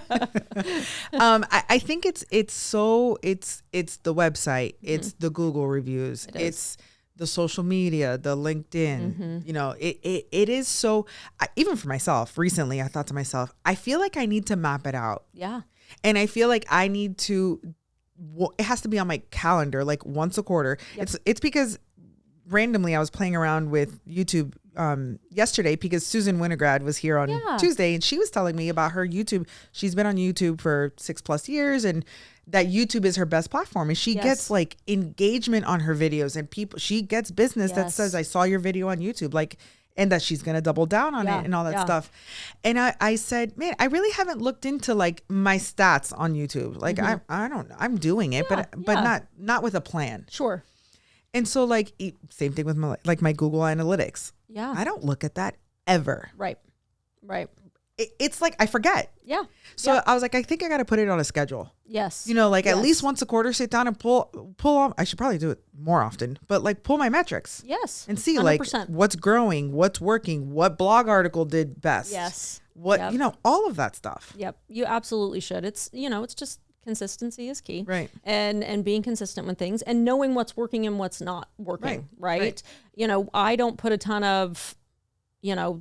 I think it's the website. It's the Google reviews. It's the social media, the LinkedIn. You know, it is so, even for myself, recently I thought to myself, I feel like I need to map it out. Yeah. And I feel like I need to, it has to be on my calendar, like once a quarter. Yep. It's because randomly I was playing around with YouTube yesterday, because Susan Winograd was here on Tuesday, and she was telling me about her YouTube. She's been on YouTube for 6+ years, and that YouTube is her best platform, and she gets like engagement on her videos, and she gets business that says, I saw your video on YouTube, like, and that she's going to double down on it and all that stuff. And I said, man, I really haven't looked into like my stats on YouTube. Like I don't know, I'm doing it, but not with a plan. Sure. And so like same thing with my Google Analytics. Yeah. I don't look at that ever. Right. It's like I forget. Yeah. So I was like, I think I got to put it on a schedule. Yes. You know, like at least once a quarter, sit down and pull on. I should probably do it more often, but like pull my metrics. Yes. And see 100%. Like what's growing, what's working, what blog article did best. Yes. What, you know, all of that stuff. Yep. You absolutely should. It's, you know, it's just consistency is key. Right. And being consistent with things and knowing what's working and what's not working. Right. You know, I don't put a ton of, you know,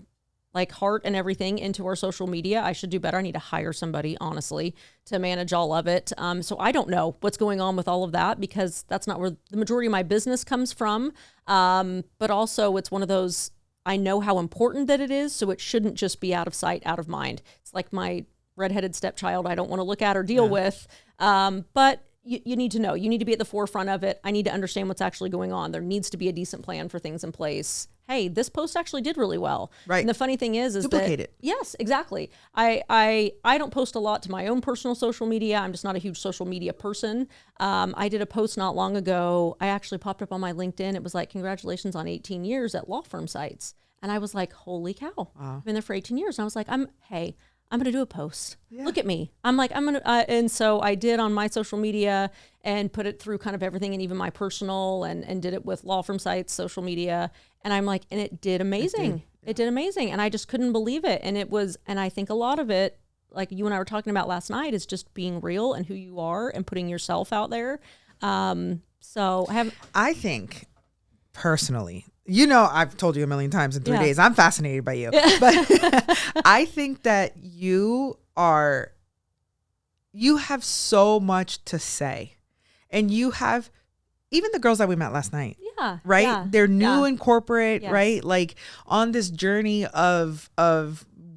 like heart and everything into our social media. I should do better. I need to hire somebody, honestly, to manage all of it. So I don't know what's going on with all of that, because that's not where the majority of my business comes from. But also it's one of those, I know how important that it is, so it shouldn't just be out of sight, out of mind. It's like my redheaded stepchild I don't want to look at or deal with. But you need to know. You need to be at the forefront of it. I need to understand what's actually going on. There needs to be a decent plan for things in place. Hey, this post actually did really well. Right. And the funny thing is duplicate that, it. Yes, exactly. I don't post a lot to my own personal social media. I'm just not a huge social media person. I did a post not long ago. I actually popped up on my LinkedIn. It was like, congratulations on 18 years at law firm sites. And I was like, holy cow. Wow. I've been there for 18 years. And I was like, I'm going to do a post. Yeah. Look at me. I'm like, I'm going to, and so I did on my social media and put it through kind of everything and even my personal and did it with law firm sites, social media. And I'm like, and it did amazing. It did amazing. And I just couldn't believe it. And it was, and I think a lot of it, like you and I were talking about last night, is just being real and who you are and putting yourself out there. I think personally, I've told you a million times in 3 days, I'm fascinated by you, but I think that you have so much to say, and you have, even the girls that we met last night. Yeah. Right. Yeah, they're new in corporate, yes. Right? Like on this journey of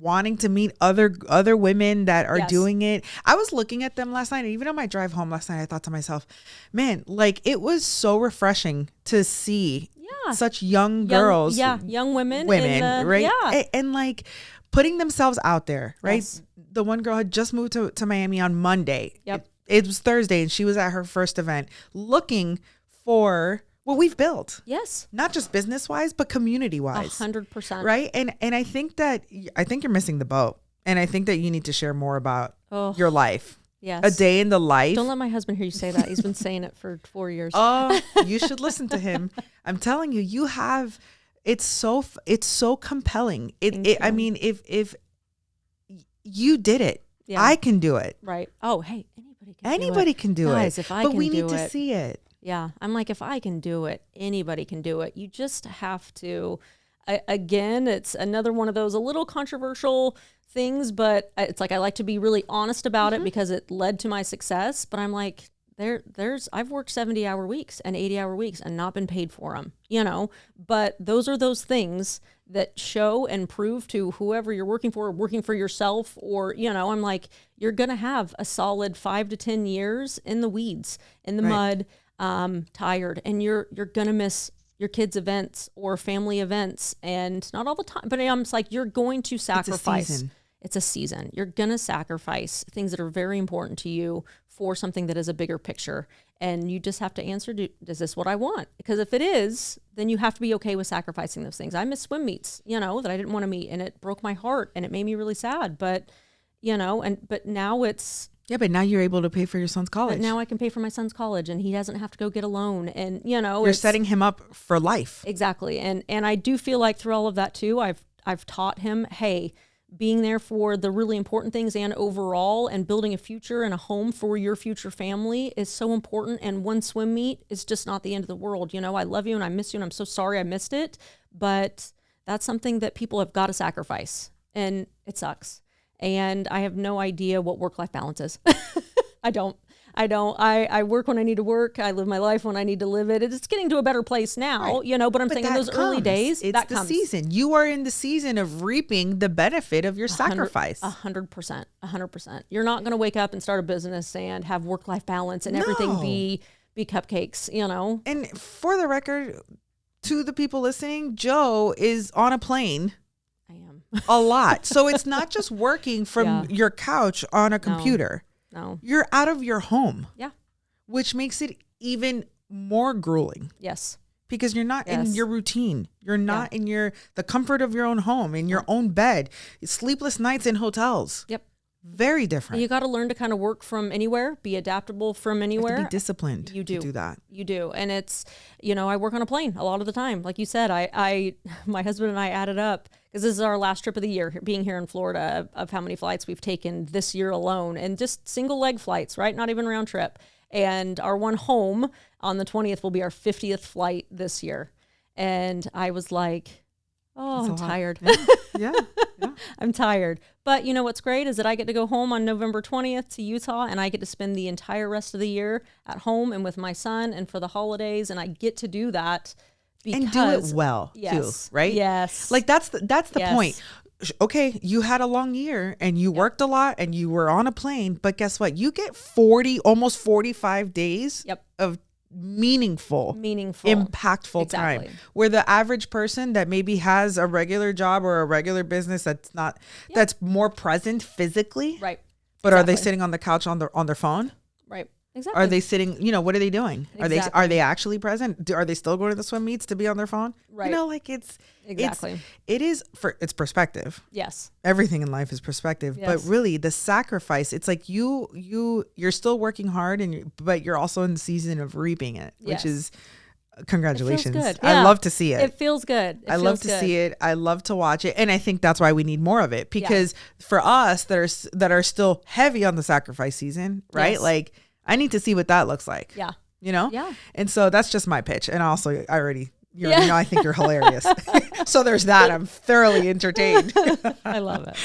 wanting to meet other women that are doing it. I was looking at them last night, and even on my drive home last night, I thought to myself, man, like it was so refreshing to see such young girls. Young women, right? Yeah. And like putting themselves out there, right? Yes. The one girl had just moved to Miami on Monday. Yep. It was Thursday, and she was at her first event looking for what we've built. Yes. Not just business-wise, but community-wise. 100%. Right? And I think you're missing the boat. And I think that you need to share more about your life. Yes. A day in the life. Don't let my husband hear you say that. He's been saying it for 4 years. Oh, you should listen to him. I'm telling you, it's so compelling. I mean, if you did it, I can do it. Right. Oh, hey, anybody can do it. Guys, if I can do it. But we need to see it. Yeah. I'm like, if I can do it, anybody can do it. You just have to, again, it's another one of those a little controversial things, but it's like, I like to be really honest about it because it led to my success. But I'm like, I've worked 70-hour weeks and 80-hour weeks and not been paid for them, but those are those things that show and prove to whoever you're working for yourself, or, I'm like, you're going to have a solid 5 to 10 years in the weeds, in the mud, tired, and you're going to miss your kids' events or family events, and not all the time, but I'm just like, you're going to sacrifice. It's a season. You're going to sacrifice things that are very important to you for something that is a bigger picture. And you just have to answer, is this what I want? Because if it is, then you have to be okay with sacrificing those things. I miss swim meets, that I didn't want to meet, and it broke my heart and it made me really sad. But, but now it's... Yeah, but now you're able to pay for your son's college. But now I can pay for my son's college, and he doesn't have to go get a loan. And, you're setting him up for life. Exactly. And I do feel like through all of that too, I've taught him, hey, being there for the really important things and overall, and building a future and a home for your future family is so important. And one swim meet is just not the end of the world. I love you and I miss you, and I'm so sorry I missed it. But that's something that people have got to sacrifice, and it sucks. And I have no idea what work-life balance is. I don't. I work when I need to work. I live my life when I need to live it. It's getting to a better place now, right. But I'm saying in those early days, it's the season. You are in the season of reaping the benefit of your sacrifice. 100%. You're not going to wake up and start a business and have work-life balance and everything be cupcakes, And for the record, to the people listening, Joe is on a plane. I am. A lot. So it's not just working from your couch on a computer. No. You're out of your home. Yeah. Which makes it even more grueling. Yes. Because you're not in your routine. You're not in the comfort of your own home, in your own bed. Sleepless nights in hotels. Yep. Very different. You got to learn to kind of work from anywhere, be adaptable from anywhere. You have to be disciplined. You do. To do that. You do. And it's, I work on a plane a lot of the time. Like you said, my husband and I added up, because this is our last trip of the year, being here in Florida, of how many flights we've taken this year alone, and just single leg flights, right? Not even round trip. And our one home on the 20th will be our 50th flight this year. And I was like, oh, I'm tired. Yeah. I'm tired. But what's great is that I get to go home on November 20th to Utah, and I get to spend the entire rest of the year at home and with my son and for the holidays. And I get to do that because, and do it well too, right? Yes. Like that's the point. okay, you had a long year and you worked a lot and you were on a plane, but guess what? You get 40, almost 45 days of meaningful, impactful time, where the average person that maybe has a regular job or a regular business that's more present physically. Right. But are they sitting on the couch on their phone? Right. Exactly. Are they sitting, what are they doing? Exactly. Are they actually present? Are they still going to the swim meets to be on their phone? Right. It's perspective. Yes. Everything in life is perspective, but really the sacrifice, it's like you're still working hard but you're also in the season of reaping it, which is congratulations. It feels good. I love to see it. It feels good. I love to see it. I love to watch it. And I think that's why we need more of it, because for us that are still heavy on the sacrifice season, right? Like, I need to see what that looks like. Yeah. Yeah. And so that's just my pitch. And also I think you're hilarious. So there's that. I'm thoroughly entertained. I love it.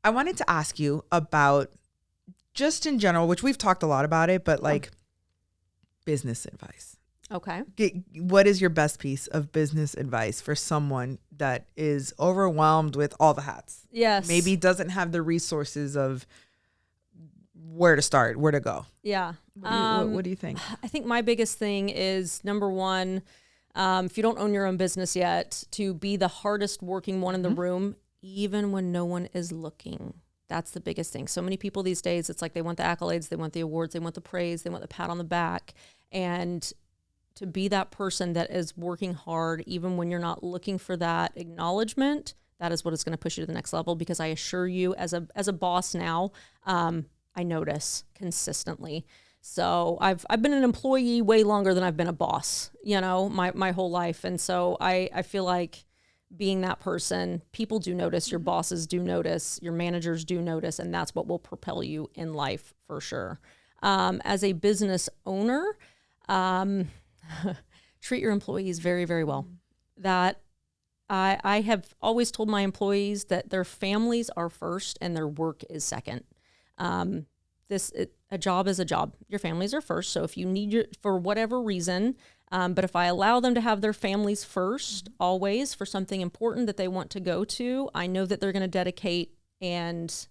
I wanted to ask you about, just in general, which we've talked a lot about it, but like business advice. Okay. What is your best piece of business advice for someone that is overwhelmed with all the hats? Yes. Maybe doesn't have the resources of where to start, where to go. Yeah. What do you think? I think my biggest thing is, number one, if you don't own your own business yet, to be the hardest working one in the room, even when no one is looking. That's the biggest thing. So many people these days, it's like they want the accolades, they want the awards, they want the praise, they want the pat on the back. And to be that person that is working hard, even when you're not looking for that acknowledgement, that is what is going to push you to the next level. Because I assure you, as a boss now, I notice consistently. So I've been an employee way longer than I've been a boss, my whole life. And so I feel like being that person, people do notice, your bosses do notice, your managers do notice, and that's what will propel you in life for sure. As a business owner, treat your employees very, very well. That I have always told my employees that their families are first and their work is second. A job is a job. Your families are first. So if you need for whatever reason, but if I allow them to have their families first, always, for something important that they want to go to, I know that they're going to dedicate and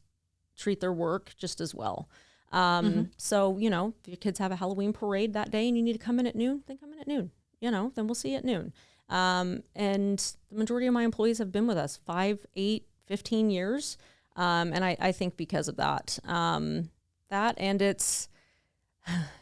treat their work just as well. So, if your kids have a Halloween parade that day and you need to come in at noon, then come in at noon, then we'll see you at noon. And the majority of my employees have been with us 5, 8, 15 years. And I think because of that, and it's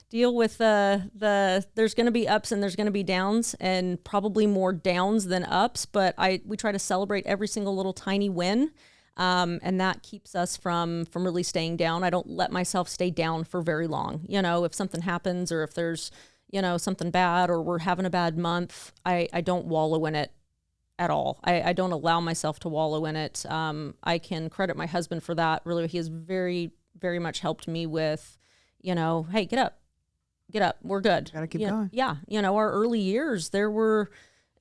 deal with there's going to be ups and there's going to be downs, and probably more downs than ups, but we try to celebrate every single little tiny win. And that keeps us from really staying down. I don't let myself stay down for very long. If something happens, or if there's, something bad, or we're having a bad month, I don't wallow in it at all. I don't allow myself to wallow in it. I can credit my husband for that. Really, he has very, very much helped me with, hey, get up, we're good. Gotta keep going. Yeah. Our early years,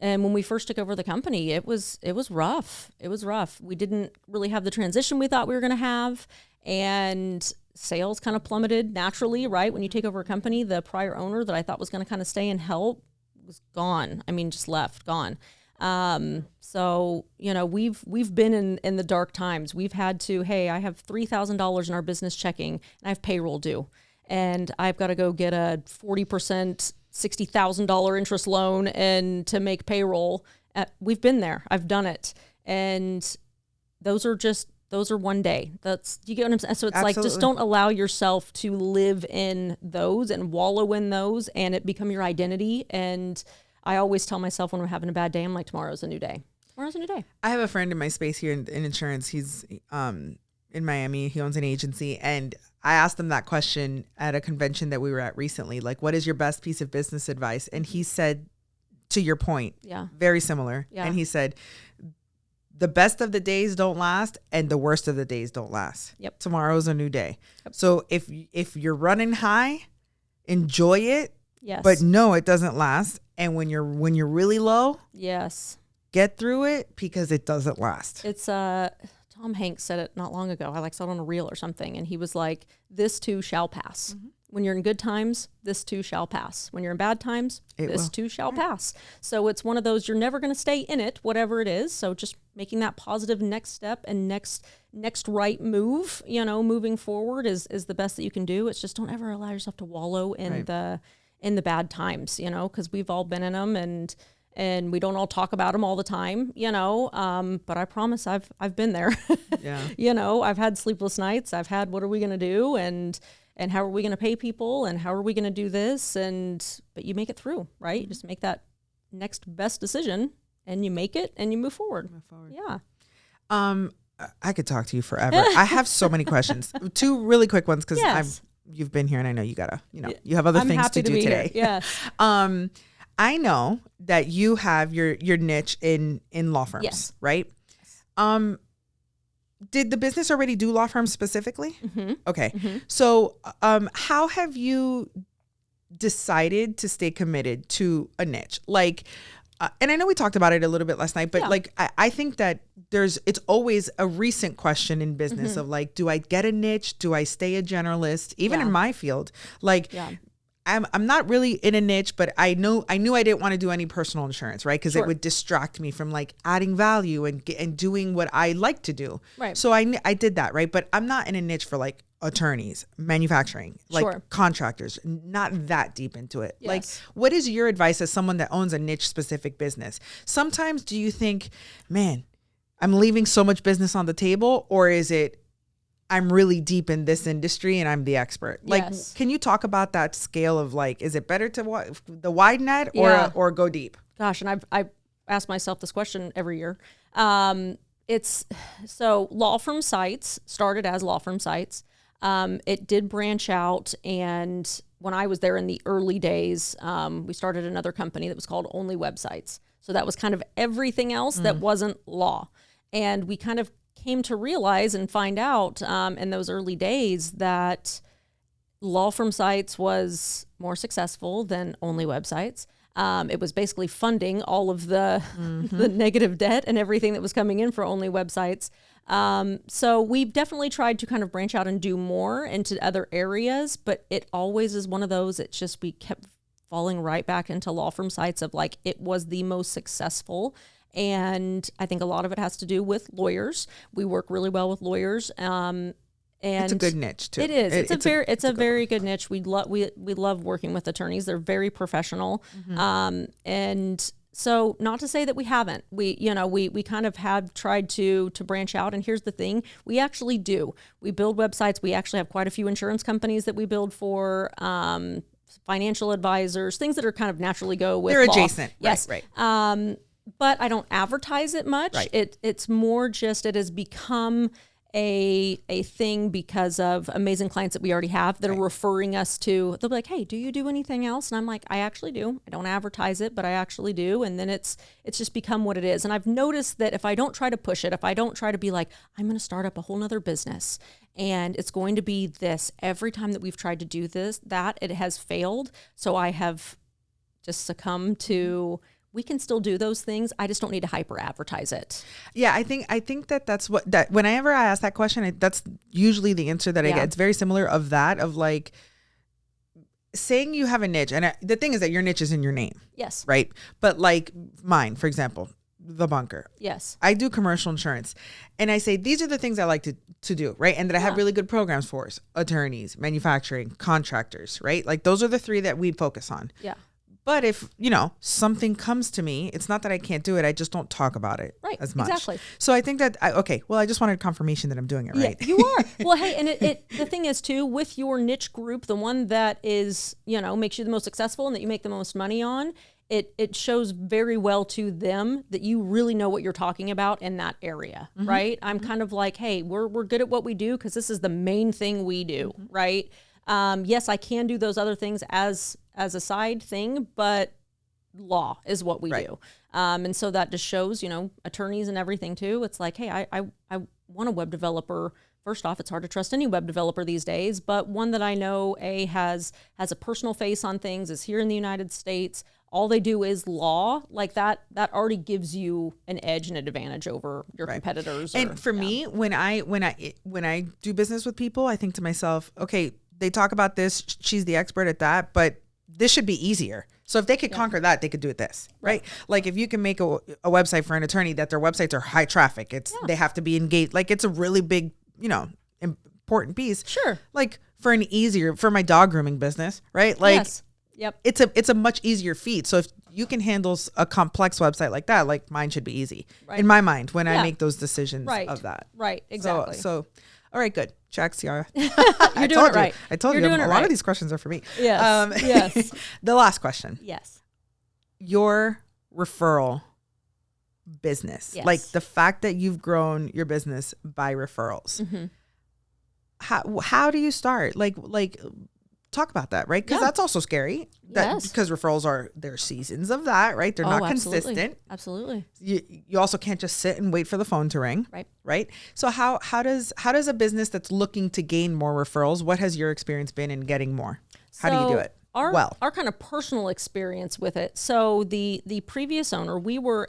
and when we first took over the company, it was rough. It was rough. We didn't really have the transition we thought we were going to have, and sales kind of plummeted naturally, right? When you take over a company, the prior owner that I thought was going to kind of stay and help was gone. I mean, just left, gone. So, we've been in the dark times. We've had to, hey, I have $3,000 in our business checking and I have payroll due, and I've got to go get a 40%, $60,000 interest loan and to make payroll. We've been there. I've done it. And those are one day. You get what I'm saying? So it's Absolutely. Like, just don't allow yourself to live in those and wallow in those and it become your identity. And I always tell myself when I'm having a bad day, I'm like, tomorrow's a new day. Tomorrow's a new day. I have a friend in my space here in insurance. He's in Miami. He owns an agency. And I asked him that question at a convention that we were at recently. Like, what is your best piece of business advice? And he said, to your point, very similar. Yeah. And he said, the best of the days don't last and the worst of the days don't last. Yep. Tomorrow's a new day. Yep. So if you're running high, enjoy it. Yes. But no, it doesn't last. And when you're really low, yes, get through it, because it doesn't last. It's Tom Hanks said it not long ago. I saw it on a reel or something, and he was like, "This too shall pass." Mm-hmm. when you're in good times, this too shall pass. When you're in bad times, this too shall pass. So it's one of those, you're never going to stay in it, whatever it is. So just making that positive next step and next right move, moving forward is the best that you can do. It's just don't ever allow yourself to wallow in the bad times, because we've all been in them and we don't all talk about them all the time, but I promise I've been there. Yeah. I've had sleepless nights. I've had, what are we going to do? And how are we going to pay people? And how are we going to do this? But you make it through, right? You just make that next best decision and you make it and you move forward. Yeah. I could talk to you forever. I have so many questions. 2 really quick ones because you've been here and I know you gotta, you have other things to do today. Yes. I know that you have your niche in law firms, right? Did the business already do law firms specifically? Mm-hmm. Okay. Mm-hmm. So how have you decided to stay committed to a niche? Like, and I know we talked about it a little bit last night, but I think that it's always a recent question in business of like, do I get a niche? Do I stay a generalist? Even in my field, like I'm not really in a niche, but I knew I didn't want to do any personal insurance, right? Because it would distract me from like adding value and doing what I like to do. Right. So I did that, right? But I'm not in a niche for like attorneys, manufacturing, like contractors, not that deep into it. Yes. Like, what is your advice as someone that owns a niche specific business? Sometimes do you think, man, I'm leaving so much business on the table, or is it, I'm really deep in this industry and I'm the expert? Like, can you talk about that scale of like, is it better to the wide net or go deep? Gosh, and I ask myself this question every year. It's so law firm sites started as law firm sites. It did branch out, and when I was there in the early days, we started another company that was called Only Websites. So that was kind of everything else that wasn't law, and we kind of came to realize and find out in those early days that law firm sites was more successful than Only Websites. It was basically funding all of the negative debt and everything that was coming in for Only Websites. So we've definitely tried to kind of branch out and do more into other areas, but it always is one of those, it's just, we kept falling right back into law firm sites of like, it was the most successful. And I think a lot of it has to do with lawyers. We work really well with lawyers. And it's a good niche too. It is. It's a very good niche. We love working with attorneys. They're very professional. And so not to say that we haven't. We kind of have tried to branch out. And here's the thing. We actually do. We build websites. We actually have quite a few insurance companies that we build for, financial advisors, things that are kind of naturally go with They're law. adjacent. Yes. Right. But I don't advertise it much. Right. It's more just, it has become a thing because of amazing clients that we already have that are referring us to. They'll be like, hey, do you do anything else? And I'm like, I actually do. I don't advertise it, but I actually do. And then it's just become what it is. And I've noticed that if I don't try to push it, if I don't try to be like, I'm going to start up a whole nother business and it's going to be this, every time that we've tried to do that it has failed. So I have just succumbed to, we can still do those things. I just don't need to hyper advertise it. Yeah, I think that's whenever I ask that question, that's usually the answer that I get. It's very similar of like saying you have a niche. And the thing is that your niche is in your name. Yes. Right. But like mine, for example, the bunker. Yes. I do commercial insurance and I say, these are the things I like to do. Right. And that I have really good programs for attorneys, manufacturing, contractors. Right. Like those are the 3 that we focus on. Yeah. But if, something comes to me, it's not that I can't do it. I just don't talk about it as much. Exactly. So I think that, I just wanted confirmation that I'm doing it right. Yeah, you are. Well, hey, and the thing is too, with your niche group, the one that is, makes you the most successful and that you make the most money on, it shows very well to them that you really know what you're talking about in that area, right? I'm kind of like, hey, we're good at what we do because this is the main thing we do, right? Yes, I can do those other ththings as a side thing, but law is what we do. And so that just shows, attorneys and everything too. It's like, hey, I want a web developer. First off, it's hard to trust any web developer these days, but one that I know has a personal face on things, is here in the United States. All they do is law, like that already gives you an edge and an advantage over your competitors. And for me, when I do business with people, I think to myself, okay, they talk about this. She's the expert at that, but this should be easier. So if they could conquer that, they could do it this, right? Like if you can make a website for an attorney that their websites are high traffic, they have to be engaged. Like it's a really big, important piece. Sure. Like for my dog grooming business, right? Like yes. Yep. It's a much easier feat. So if you can handle a complex website like that, like mine should be easy in my mind when I make those decisions of that. Right. Exactly. So all right, good. Checks, Ciara. You're doing it right. I told you a lot of these questions are for me. Yes. Yes. The last question. Yes. Your referral business, like the fact that you've grown your business by referrals. Mm-hmm. How do you start? Like talk about that, right? Because that's also scary. Because referrals there's seasons of that, right? They're not consistent. Absolutely. You also can't just sit and wait for the phone to ring. Right. So how does a business that's looking to gain more referrals, what has your experience been in getting more? How do you do it? Our kind of personal experience with it. So the previous owner, we were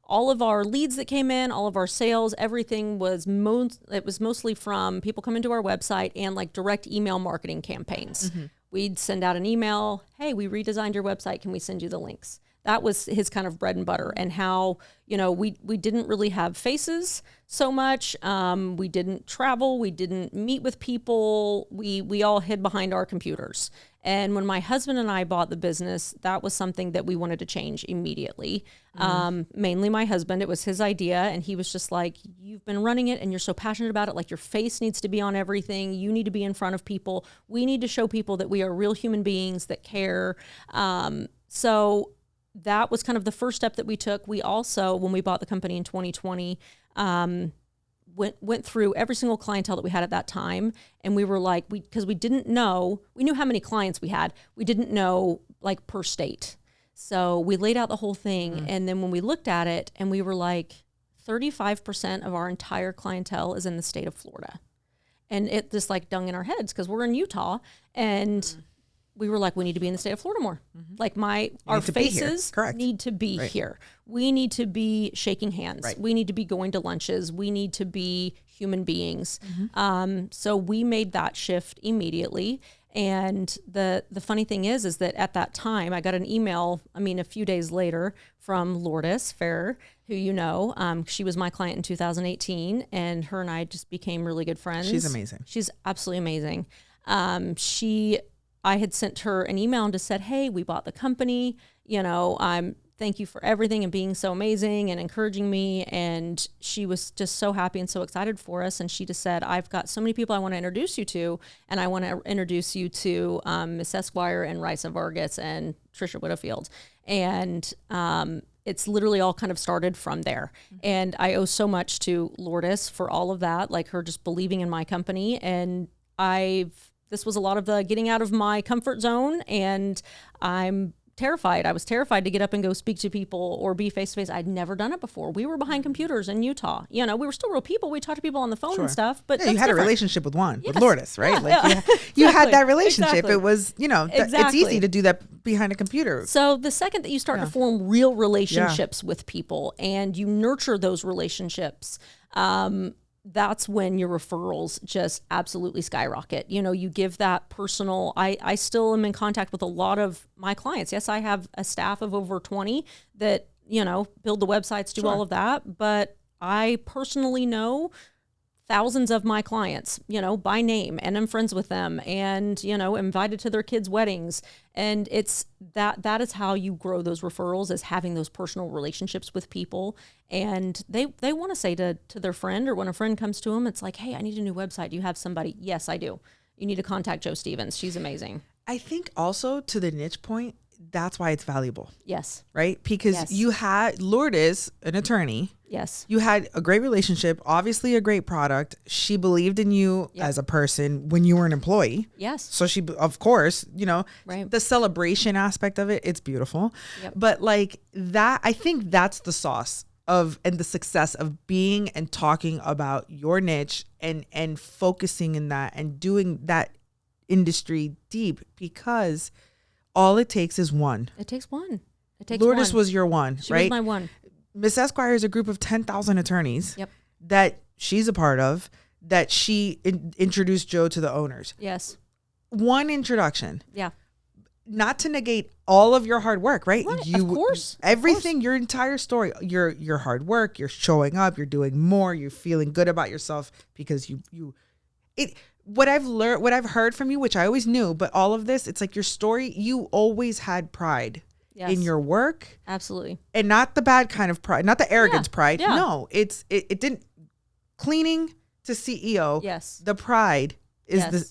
all of our leads that came in, all of our sales, everything was mostly from people coming to our website and like direct email marketing campaigns. Mm-hmm. We'd send out an email, hey, we redesigned your website. Can we send you the links? That was his kind of bread and butter, and how, we didn't really have faces so much. We didn't travel. We didn't meet with people. We all hid behind our computers. And when my husband and I bought the business, that was something that we wanted to change immediately. Mainly my husband, it was his idea. And he was just like, you've been running it and you're so passionate about it. Like your face needs to be on everything. You need to be in front of people. We need to show people that we are real human beings that care. So that was kind of the first step that we took. We also, when we bought the company in 2020, went through every single clientele that we had at that time. And we were like, because we didn't know, we knew how many clients we had. We didn't know like per state. So we laid out the whole thing. Mm-hmm. And then when we looked at it and we were like, 35% of our entire clientele is in the state of Florida. And it just like dung in our heads because we're in Utah. And we were like, we need to be in the state of Florida more. Mm-hmm. Like our faces need to be here. We need to be shaking hands. Right. We need to be going to lunches. We need to be human beings. Mm-hmm. So we made that shift immediately. And the funny thing is that at that time I got an email, a few days later from Lourdes Ferrer, who she was my client in 2018, and her and I just became really good friends. She's amazing. She's absolutely amazing. I had sent her an email and just said, hey, we bought the company, thank you for everything and being so amazing and encouraging me. And she was just so happy and so excited for us. And she just said, I've got so many people I want to introduce you to. And I want to introduce you to Miss Esquire and Risa Vargas and Trisha Whitfield. And it's literally all kind of started from there. Mm-hmm. And I owe so much to Lourdes for all of that, like her just believing in my company. And this was a lot of the getting out of my comfort zone, and I'm terrified. I was terrified to get up and go speak to people or be face-to-face. I'd never done it before. We were behind computers in Utah. We were still real people. We talked to people on the phone and stuff. But you had a relationship with Lourdes, right? You had that relationship. Exactly. It was, it's easy to do that behind a computer. So the second that you start to form real relationships with people and you nurture those relationships, that's when your referrals just absolutely skyrocket. You give that personal, I still am in contact with a lot of my clients. Yes, I have a staff of over 20 that, build the websites, do all of that. But I personally know thousands of my clients, by name, and I'm friends with them and, invited to their kids' weddings. And it's that is how you grow those referrals, is having those personal relationships with people. And they want to say to their friend, or when a friend comes to them, it's like, hey, I need a new website. Do you have somebody? Yes, I do. You need to contact Jo Stevens. She's amazing. I think also to the niche point, that's why it's valuable. Yes. Right? Because you had Lourdes, an attorney. Yes. You had a great relationship, obviously a great product. She believed in you as a person when you were an employee. Yes. So she, of course, the celebration aspect of it, it's beautiful. Yep. But like that, I think that's the sauce and the success of being and talking about your niche and focusing in that and doing that industry deep, because all it takes is one. It takes one. Lourdes was your one, she right? She was my one. Miss Esquire is a group of 10,000 attorneys that she's a part of, that she introduced Jo to the owners. Yes. one introduction. Yeah. Not to negate all of your hard work, right? Right, of course. Everything, your entire story, your hard work, you're showing up, you're doing more, you're feeling good about yourself because what I've learned, what I've heard from you, which I always knew, but all of this, it's like your story, you always had pride in your work. Absolutely. And not the bad kind of pride, not the arrogance pride. Yeah. No, it didn't, cleaning to CEO. Yes. The pride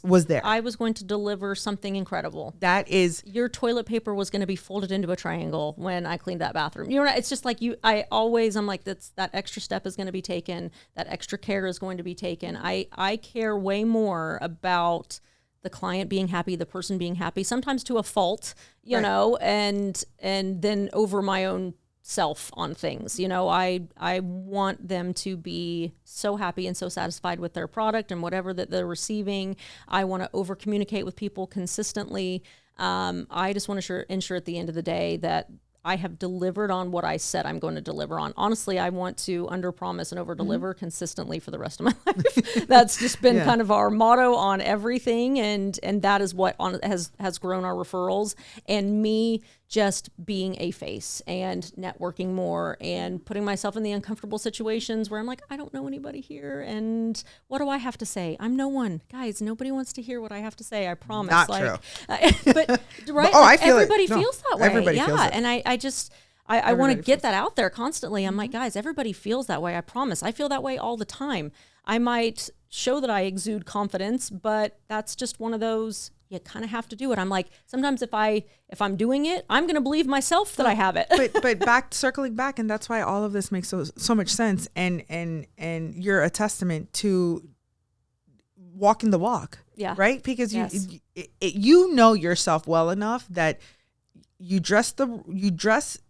was there. I was going to deliver something incredible. That is, your toilet paper was going to be folded into a triangle when I cleaned that bathroom. You know, it's just like I'm like, that extra step is going to be taken. That extra care is going to be taken. I care way more about the client being happy, the person being happy, sometimes to a fault, you know, and then over my own self on things. You know, I want them to be so happy and so satisfied with their product and whatever that they're receiving. I want to over communicate with people consistently. I just want to ensure at the end of the day that I have delivered on what I said I'm going to deliver on. Honestly, I want to under promise and over deliver consistently for the rest of my life. That's just been kind of our motto on everything. And that is what has grown our referrals, and me just being a face and networking more and putting myself in the uncomfortable situations where I'm like, I don't know anybody here. And what do I have to say? I'm no one. Guys, nobody wants to hear what I have to say. I promise. Not true. But right? I feel everybody it. No, feels that way. Everybody feels it. And I want to get that out there constantly. I'm like, guys, everybody feels that way. I promise. I feel that way all the time. I might show that I exude confidence, but that's just one of those, you kind of have to do it. I'm like, sometimes if I'm doing it, I'm going to believe myself that I have it. but circling back, and that's why all of this makes so much sense. And you're a testament to walking the walk. Yeah. Right? Because you know yourself well enough that you dress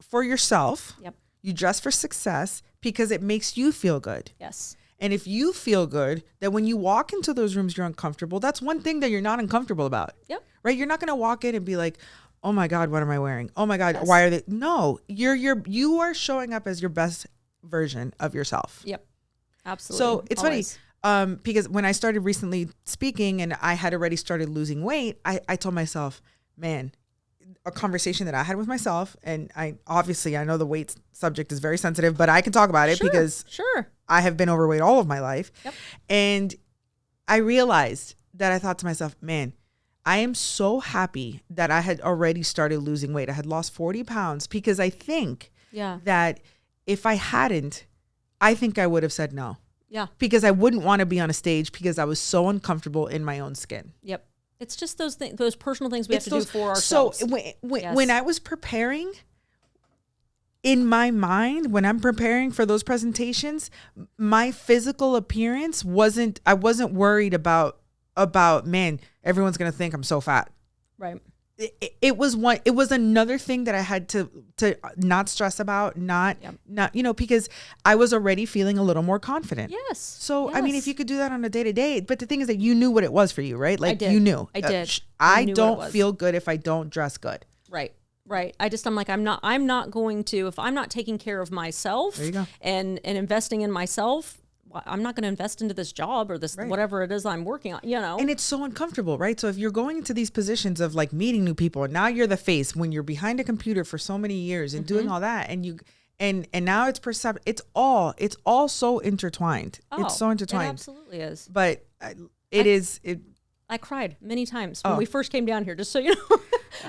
for yourself. Yep. You dress for success because it makes you feel good. Yes. And if you feel good, that when you walk into those rooms, you're uncomfortable. That's one thing that you're not uncomfortable about. Yep. Right? You're not going to walk in and be like, oh my God, what am I wearing? Oh my God, why are they? No, you are showing up as your best version of yourself. Yep. Absolutely. So it's Always. funny because when I started recently speaking and I had already started losing weight, I told myself, man, a conversation that I had with myself, and I know the weight subject is very sensitive, but I can talk about it because I have been overweight all of my life. Yep. And I realized that I thought to myself, man, I am so happy that I had already started losing weight. I had lost 40 pounds because I think that if I hadn't, I think I would have said no. Yeah. Because I wouldn't want to be on a stage because I was so uncomfortable in my own skin. Yep. It's just those personal things we have to do for ourselves. So when I was preparing, in my mind, when I'm preparing for those presentations, my physical appearance I wasn't worried about, man, everyone's going to think I'm so fat. Right. It was another thing that I had to not stress about, not, because I was already feeling a little more confident. Yes. So, I mean, if you could do that on a day to day, but the thing is that you knew what it was for you, right? Like you knew. I did. I don't feel good if I don't dress good. Right. Right. I'm like, I'm not going to, if I'm not taking care of myself there you go. and investing in myself, I'm not going to invest into this job or this, whatever it is I'm working on, And it's so uncomfortable, right? So if you're going into these positions of like meeting new people and now you're the face when you're behind a computer for so many years and doing all that and now it's perception, it's all so intertwined. It's so intertwined. It absolutely is. But I cried many times when we first came down here, just so you know.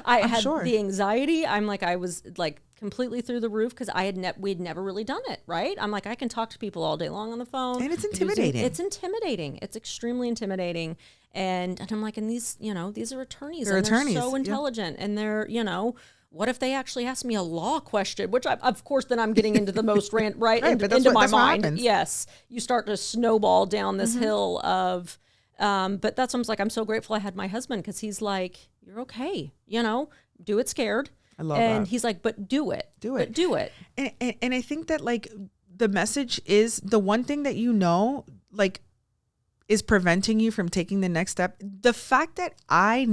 I had the anxiety. I'm like, I was like completely through the roof because we'd never really done it, right? I'm like, I can talk to people all day long on the phone. And it's intimidating. It's intimidating. It's extremely intimidating. And I'm like, and these are attorneys. They're so intelligent. And they're, what if they actually ask me a law question? Which, of course, then I'm getting into the most into my mind. Yes. You start to snowball down this hill of... but that's almost like, I'm so grateful I had my husband because he's like, you're okay, do it scared. I love that. And he's like, but do it. But do it. And I think that like the message is the one thing that like is preventing you from taking the next step. The fact that I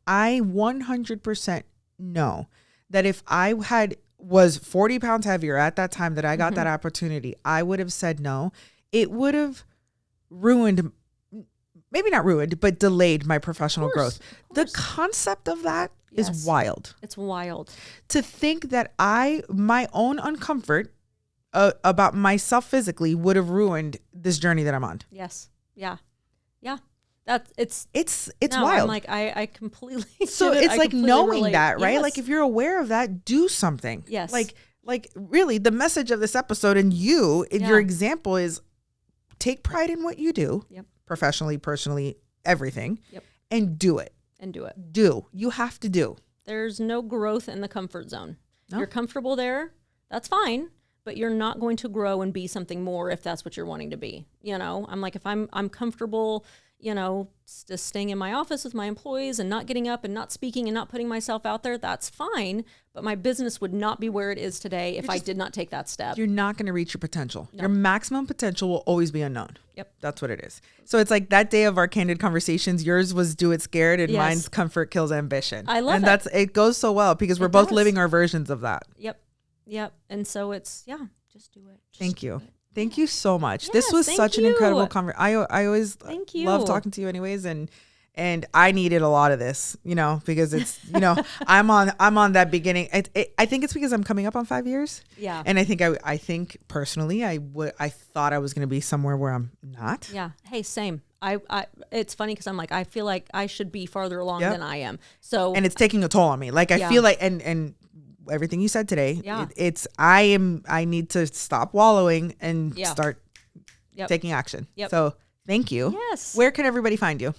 100% know that if I was 40 pounds heavier at that time that I got that opportunity, I would have said no. It would have ruined maybe not ruined, but delayed my professional growth. Of The course. concept of that is Yes. wild. It's wild. To think that my own uncomfort about myself physically would have ruined this journey that I'm on. Yes. Yeah. Yeah. That's It's no, wild. I'm like, I completely So get it. it's I like completely knowing relate. that, right? Yes. Like if you're aware of that, do something. Yes. Like really the message of this episode and your example is take pride in what you do. Yep. Professionally, personally, everything. Yep. And do it. And do it. You have to do. There's no growth in the comfort zone. No. You're comfortable there. That's fine. But you're not going to grow and be something more if that's what you're wanting to be. You know, I'm like, if I'm comfortable, you know, just staying in my office with my employees and not getting up and not speaking and not putting myself out there, that's fine. But my business would not be where it is today if I did not take that step. You're not going to reach your potential. No. Your maximum potential will always be unknown. Yep. That's what it is. So it's like that day of our candid conversations, yours was do it scared and Yes. mine's comfort kills ambition. I love it. And it goes so well because we're both living our versions of that. Yep. And so it's, just do it. Thank you. Thank you so much. Yes, this was thank such an you. incredible conversation. I always love talking to you anyways. And I needed a lot of this, you know, because it's, you know, I'm on that beginning. I think it's because I'm coming up on 5 years. Yeah. And I think personally, I thought I was going to be somewhere where I'm not. Yeah. Hey, same. I it's funny because I'm like, I feel like I should be farther along than I am. So, and it's taking a toll on me. Like I feel like, and everything you said today, I need to stop wallowing and start taking action. Yep. So thank you. Yes. Where can everybody find you?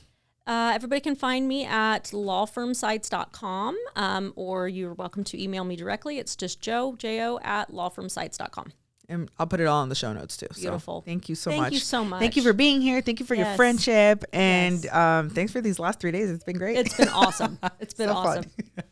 Everybody can find me at lawfirmsites.com, or you're welcome to email me directly. It's just J-O at lawfirmsites.com. And I'll put it all in the show notes too. Beautiful. So thank you so much. Thank you so much. Thank you for being here. Thank you for your friendship. And thanks for these last 3 days. It's been great. It's been awesome. It's been So awesome. fun.